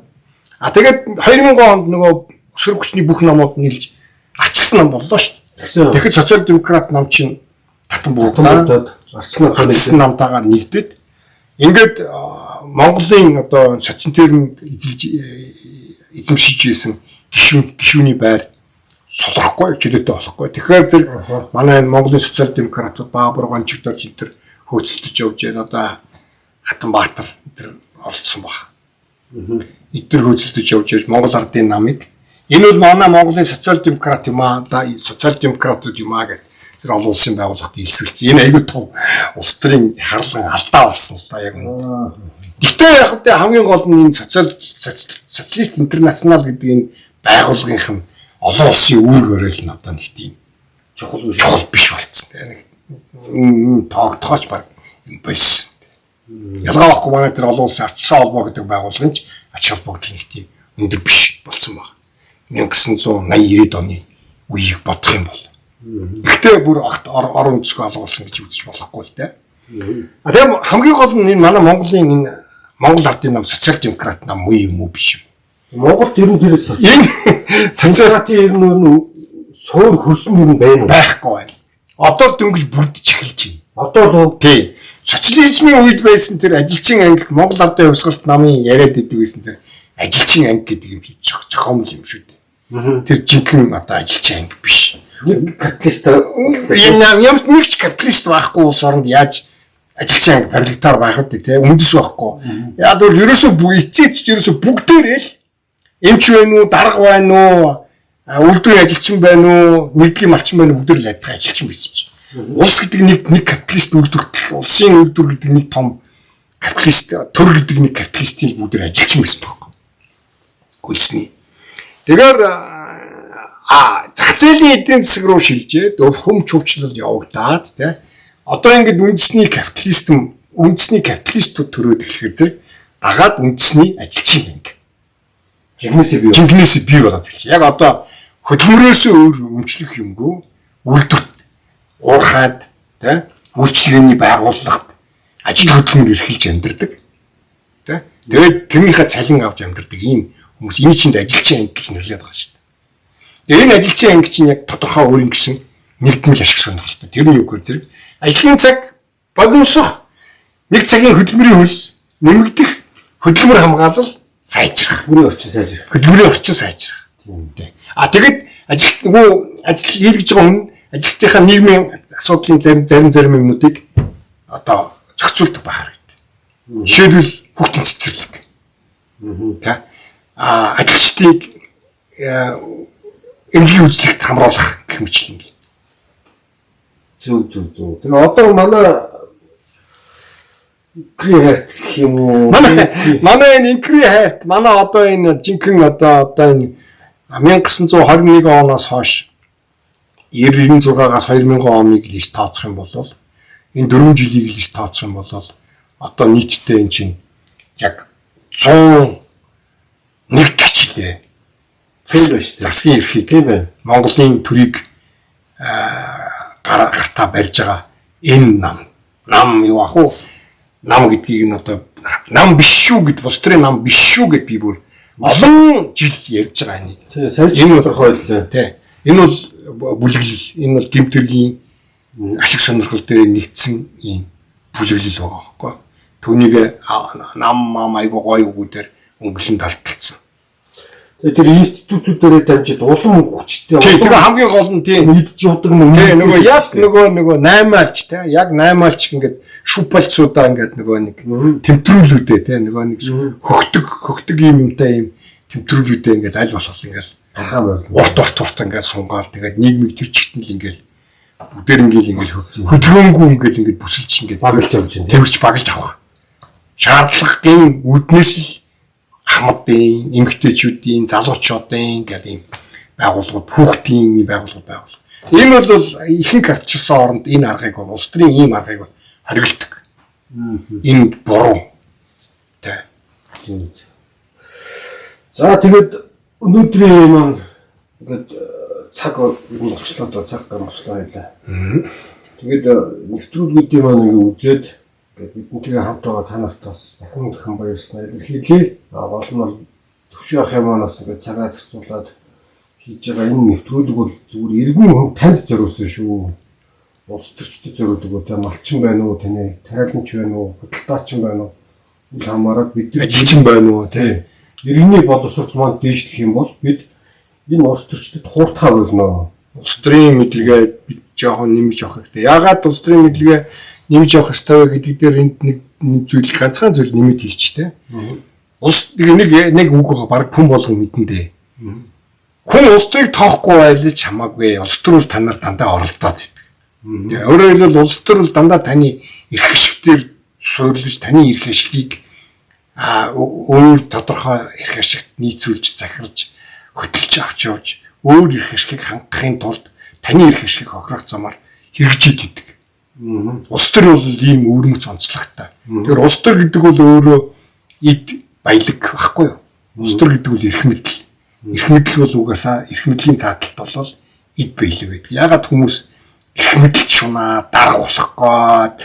Тэгээд 2000 онд нөгөө өсвөр хүчний бүх намууд нийлж арчилсан нам боллоо шүү дээ. Тэгэхэд социал демократ нам чинь татан буудлаад арчилсан намтайгаа нэгдээд ингээд Монголын одоо социализмд эзэмшиж ийсэн гишүүний байр сулрахгүй чөлөөтэй болохгүй. Тэгэхээр зэрэг манай Монголын социал демократууд Баабар гончигдорч энэ хөөцөлдөж явж байна. Одоо Хатанбаатар энэ оролцсон баг. Эдгээр хөөцөлдөж явж Монгол ардын намыг энэ бол манай Монголын социал демократ юм аа, социал демократууд юм аа гэдэг тэр олон улсын байгууллагад илсүүлсэн. Энэ аюул тав улс төрийн харлан алдаа болсон л да яг үнэ. Гэхдээ яг тэ хамгийн гол нь энэ социалист интернационал гэдэг энэ байгууллагынх нь олон улсын үүргээрээ л одоо нэг тийм чухал биш болцсон. Нэг тоогдохооч баг болсон. Ялгаа байхгүй манай тэр олон улсын арчилсан холбоо гэдэг байгууллага нь ач холбогдол нэг тийм өндөр биш болсон баг. 1980-90-ад оны үеийг бодох юм бол. Гэхдээ бүр орон зүйн алгуулсан гэж үзэж болохгүй л дээ. Тийм хамгийн гол нь энэ манай Монголын энэ Монгол ардын нам социал демократ нам юм уу биш юм. Монголд ер нь тэр социалистийн ер нь суур хөрсөн юм байна уу? Байхгүй байна. Одоо дөнгөж бүрдэж эхэлж байна. Одоо л тий. Социализмын үед байсан тэр ажилчин анги Монгол ардын хувьсгалт намын яриад идэг байсан тэр ажилчин анги гэдэг юм шиг зохиомл юм шүү дээ. Тэр жинхэнэ одоо ажилчин анги биш. нэг капиталист ямар нэг ч капиталист байхгүй улс оронд яаж ажилчин анги пролетар байх вэ те үндэс байхгүй. Яг бол ерөөсөө эцээч ерөөсөө бүгдээрээ л эмч байна уу, дарга байна уу, үйлдвэрийн ажилчин байна уу, нэгдлийн малчин байна уу, бүгд л адилхан ажилчин байсан чинь. Улс гэдэг нэг капиталист үйлдвэрлэл, улсын үйлдвэр гэдэг нэг том капиталист, төр гэдэг нэг капиталистийн бүгд ажилчин байсан байхгүй. Үлсний. Тэгэхээр зах зээлийн эдийн засаг руу шилжээд хөм чөвчлөл явагдаад тий. Одоо ингээд үндэсний капиталистууд төрөөд эхлэхээр зэрэг дагаад үндэсний ажилчин банк. Жигнэсээ бий болоод эхэлж. Яг одоо хөдөлмөрөөс өөр өмчлөх юмгүй үйлдвэрт уурхаад тий үйлчлэгээний байгууллагад ажил хөдөлмөр эрхэлж амьдардаг. Тий. Тэгээд тэрнийхээ цалин авч амьдардаг ийм хүмүүс энэ чинд ажилчин анги гэж нэрлэдэг байгаа шүү дээ. Тэгээд энэ ажилчин анги чинь яг тодорхой өөрийн гэсэн нэгдмэл ашиг сонирхолтой. Тэр нь юу гэхээр зэрэг ажлын цаг богиносох нэг цагийн хөдөлмөрийн хөлс нэмэгдэх хөдөлмөр хамгаалал сайжрах. Хөдөлмөрийн орчин сайжрах. Тийм. Тэгэд ажил хийж байгаа хүн ажилтныхаа нийгмийн асуудлын зарим юмнуудыг одоо зохицуулдаг байх хэрэгтэй. Жишээлбэл хүүхдийн цэцэрлэг. Ажилчдыг эмнэлгийн үзлэгт хамруулах гэх мэтлэн. Зөв. Тэгээ одоо манай инкри хайрт гэх юм уу? Манай энэ инкри хайрт, манай одоо энэ жинхэнэ одоо энэ 1921 оноос хойш 96-аас 2000 оныг лист тооцох юм бол энэ 4 жилийг лист тооцох юм бол одоо нийтдээ энэ чинь яг 101 төгчлээ. Засгийн эрхийг тийм байна. Монголын төрийг гартаа барьж байгаа энэ нам юу ах уу? Нам гэдгийг нь одоо нам биш шүү гэд бус төрийн нам биш шүү гэд би бүр олон жил ярьж байгаа нэг. Тийм, сайн тодорхойллоо. Тийм. Энэ бол бүлэглэл, энэ бол гэмтэргийн ашиг сонирхол дээр нэгдсэн ийм бүлэглэл байгаа байхгүй. Түүнийг нам айгуу гоё үгүүдээр өнгөлөнд алдчихсан. Тэр институтуудаараа дамжиж улам хүчтэй. Тэгээ хамгийн гол нь тийм идж удаг юм. Нөгөө яг нөгөө 8-aalч те яг 8-aalч ингээд шүпалцуудаа ингээд нөгөө нэг тэмтрүүлүүдээ те нөгөө нэг хөгтөг юм юмтай юм тэмтрүүлүүдээ ингээд аль болох ингээд урт ингээд сунгаал тэгээд нийгмийг тэр чигт нь л ингээд бүгдээр ингээд хөдөлгөөнгүй ингээд бүсэлж ингээд баглж авч байна. Тэрвэрч баглж авах. Шаардлагын үүднээс л хамтын эмэгтэйчүүдийн залуучуудын гэдэг ийм байгууллагууд хүүхдийн байгууллагууд. Энэ бол ихэнх ардчилсан оронд энэ аргыг бол улс төрийн ийм аргыг хориглодог. Энэ буруу. Тэ. За тэгээд өнөөдрийн маань ингээд цаг болчлоо доо цаг гарчлаа байлаа. Тэгээд нэвтрүүлгүүдийн маань ингээд үзээд бидэнтэйгээ хамт байгаа та нарт бас дахин баярлалаа илэрхийлье. Гол нь бол төвшин ах юм аанаас ингээд цагаа зарцуулаад хийж байгаа энэ нэвтрүүлэг бол зүгээр иргэн хүн танд зориулсан шүү. Улс төрчдөд зориулдаг уу, тэ малчин байна уу, таны тариаланч байна уу, худалдаачин байна уу? Үл хамааран бид ажилчин байна уу, тэ. Иргэний боловсрол маань дээшлэх юм бол бид энэ улс төрчдөд хууртахаа болно. Улс төрийн мэдлэгээ бид жоохон нэмж авах хэрэгтэй. Яагаад улс төрийн мэдлэгээ нэмж авах ёстой вэ гэдэг дээр энд нэг зүйл ганцхан зүйл нэмэт хэлчихтэй. Улс нэг үг баг хүн болгон мэдэндээ. Хүн улс төрийг тоохгүй байлж хамаагүй. Улс төр бол танаар дандаа оролдоод байдаг. Өөрөөр хэлбэл улс төр бол дандаа таны эрх ашигтэр суурилж таны эрх ашигыг өөр тодорхой эрх ашигт нийцүүлж захирж хөдөлж авч явж өөр эрх ашигыг хангахын тулд таны эрх ашигыг хохирох замаар хэрэгжиж идэг. Улс төр бол ийм өвөрмөц онцлогтой. Тэгэхээр улс төр гэдэг бол өөрөө эд баялаг багхгүй юу? Улс төр гэдэг бол эрх мэдэл. Эрх мэдэл бол угаасаа эрх мэдлийн заадалт бол эд баялаг байдаг. Яагаад хүмүүс эрх мэдэлд шунаа, дарга болох гээд,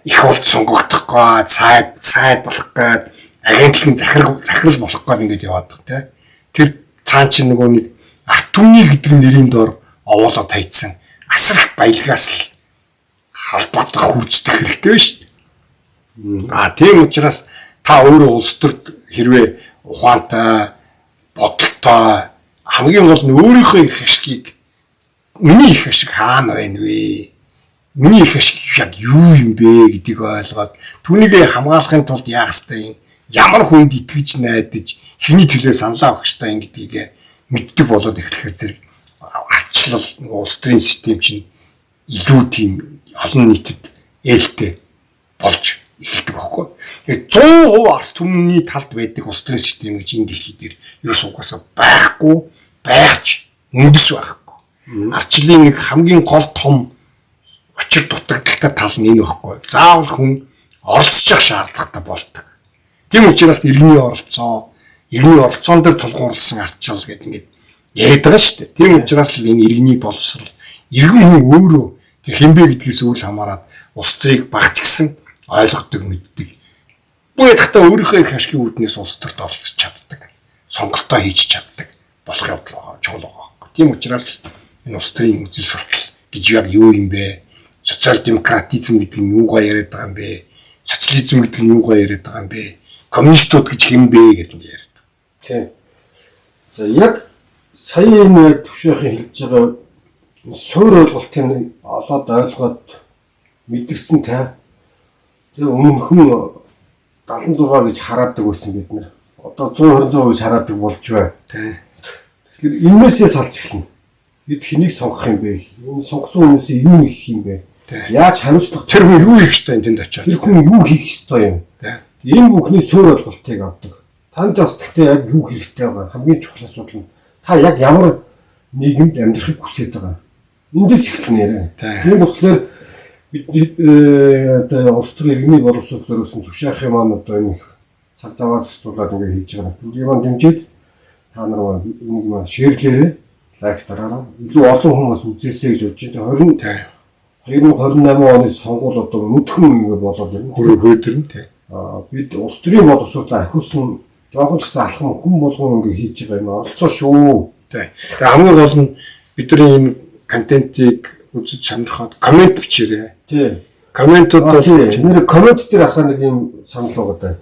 их улд сонгогдох гээд, сайд болох гээд, агентлагийн захирал болох гээд ингэж яваад байгаа тийм. Тэр цаан чинь нөгөө нэг арт түмний гэдэг нэрийн дор овоолоо тайцсан асрах баялагаас л холбогдох хүрчдэх хэрэгтэй шүү дээ. Тийм учраас та өөрөө улс төрд хэрвээ ухаантай, бодолтой хамгийн гол нь өөрийнхөө эрх ашигыг миний эрх ашиг хаана байна вэ? Миний эрх ашиг яг юу юм бэ гэдгийг ойлгоод түүнийг хамгаалахын тулд яах ёстой юм? Ямар хүнд итгэж найдаж, Хиний төлөө саналаа авах хэрэгтэй юм гэдгийг мэддэг болоод эхлэхээр зэрэг арчлал улс төрийн систем чинь илүү тийм олон нийтэд ээлтэй болж эхэлдэг байхгүй. Тэгээд 100% ард түмний талд байдаг улс төрийн систем гэж энэ дэлхий дээр ерөөс угаасаа байхгүй, байхч үндэс байхгүй. Арчлалын нэг хамгийн гол том учир дутагдaltaй тал нь энэ байхгүй. Заавал хүн оролцож шаардлагатай болдог. Тийм учраас иргэний оролцоон дээр тулгуурласан ардчил гэдэг ингээд яриад байгаа шүү дээ. Тийм учраас л энэ иргэний боловсрол иргэн хүн өөрөө тэр хинбэ гэдгээс үл хамааран улс төрийг багч гисэн ойлгодог, мэддэг. Бүгд хата өөрийнхөө их ашигын үүднээс улс төрт оролцож чаддаг, сонголтоо хийж чаддаг болох явдал чухал байгаа. Тийм учраас энэ улс төрийн үзэл суртал гэж яг юу юм бэ? Социал демократизм гэдэг нь юугаа яриад байгаа юм бэ? Социализм гэдэг нь юугаа яриад байгаа юм бэ? Коммунистууд гэж хэм бэ гэдэг нь яриад. Тийм. За яг сая энэ төвшөөхийн хэлж байгаа суур ойлголтын олоод ойлгоод мэдэрсэн та тэгээ өмнөхөн 76 гэж хараадаг байсан бид нэр. Одоо 120% гэж хараадаг болж байна. Тэгэхээр энээсээ салж эхэлнэ. Бид хэнийг сонгох юм бэ? Энэ сонгосон хүнээс юу хийх юм бэ? Яаж хариуцлах? Тэр хүн юу хийх ёстой энэ тэнд очиад? Тэр хүн юу хийх ёстой юм? Энэ бүхний суур ойлголтыг авдаг. Танд бас гэхдээ яг юу хэрэгтэй байгаа хамгийн чухал асуудал нь та яг ямар нийгэмд амьдрахыг хүсэж байгаа. Эндээс эхэлнэ яриа. Тийм болохоор бид одоо улс төрийн иргэний боловсрол зориулсан төвшөөхийн маань одоо энэ цаг заваа зарцуулаад ингэ хийж байгаа. Бүгдийг маань дэмжиж та нар энийг маань шеэрлээрээ лайк дараарай. Илүү олон хүмүүс үзээсэй гэж бодож байна. 2028 оны сонгуул одоо өдхөн ингэ болоод ирнэ. Хөөдөрн тий. Бид улс төрийн боловсролоо ахиулсан жоохон ч гэсэн алхам хүн болгон ингэ хийж байгаа юм оролцоо шүү. Тий. Тэгээ хамгийн гол нь бидний энэ контентийг үзэж сонирхоод комент бичээрэй. Тий. Комментууд бол нэр коммент дээр ахаа нэг юм санал байгаа даа.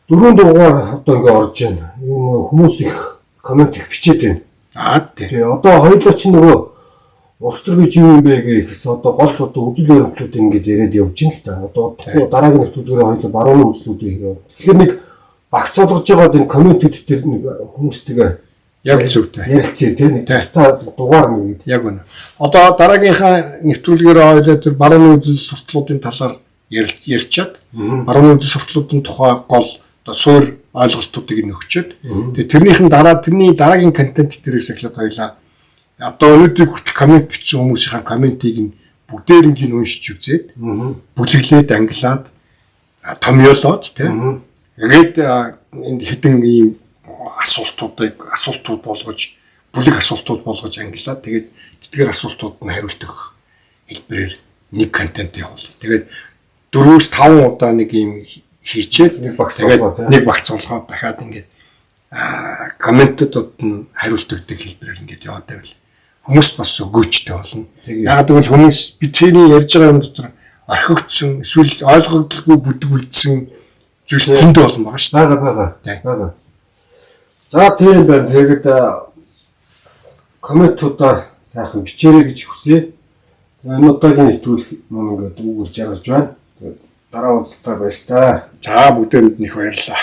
4 дугаар одоо ингэ орж байна. Энэ хүмүүс их коммент их бичээд байна. Тий. Одоо хоёулаа чи нөгөө улс төр гэж юу юм бэ гэхээс одоо гол үзэл баримтлууд ингэж яриад явж байна л да. Одоо дараагийн нэвтрүүлгээр хоёулаа барууны үзлүүдийг хийв. Тэгэхээр нэг багц болгож байгаа энэ комментүүд дээр нэг хүмүүстэйгээ яг зөвтэй ярилцъя тийм нэг та дугаар нэг яг үнэ. Одоо дараагийнхаа нэвтрүүлгээр хоёулаа тэр барууны үзэл сурталчилгын талаар ярьчаад барууны үзэл сурталчилгын тухай гол одоо суур ойлголтуудыг нөгчөөд тэгээ тэрнийхэн тэрний дараагийн контент дээрээс эхлээд хоёулаа одоо өнөөдөр хүртэл коммент бичсэн хүмүүсийн комментийг нь бүгдээр нь уншиж үзээд бүлэглээд ангилаад томьёолоод тийм тэгээд энэ хэдэн ийм асуултууд болгож бүлэг асуултууд болгож ангилаад тэгээд тэдгээр асуултууд нь хариулт өгөх хэлбэрээр нэг контент явуул. Тэгээд 4-5 удаа нэг ийм хийчээд нэг багцуулгаад дахиад ингээд комментуудад нь хариулт өгдөг хэлбэрээр ингээд яваад байвал хүмүүс бас өгөөчтэй болно. Яг гэвэл хүмүүс бидний ярьж байгаа юм дотор орхигдсон эсвэл ойлгогдолгүй бүдэг үлдсэн зүйлс зөндөө олон байгаа шүү дээ. Бага. За тийм байна. Тэгээд комментуудаар сайхан бичээрэй гэж хүсье. Энэ удаагийн нэвтрүүлэг маань ингээд үгээр жаргаж байна. Тэгээд дараа уулзалтаа баяр таа. За бүгдээнд нэх баярлалаа.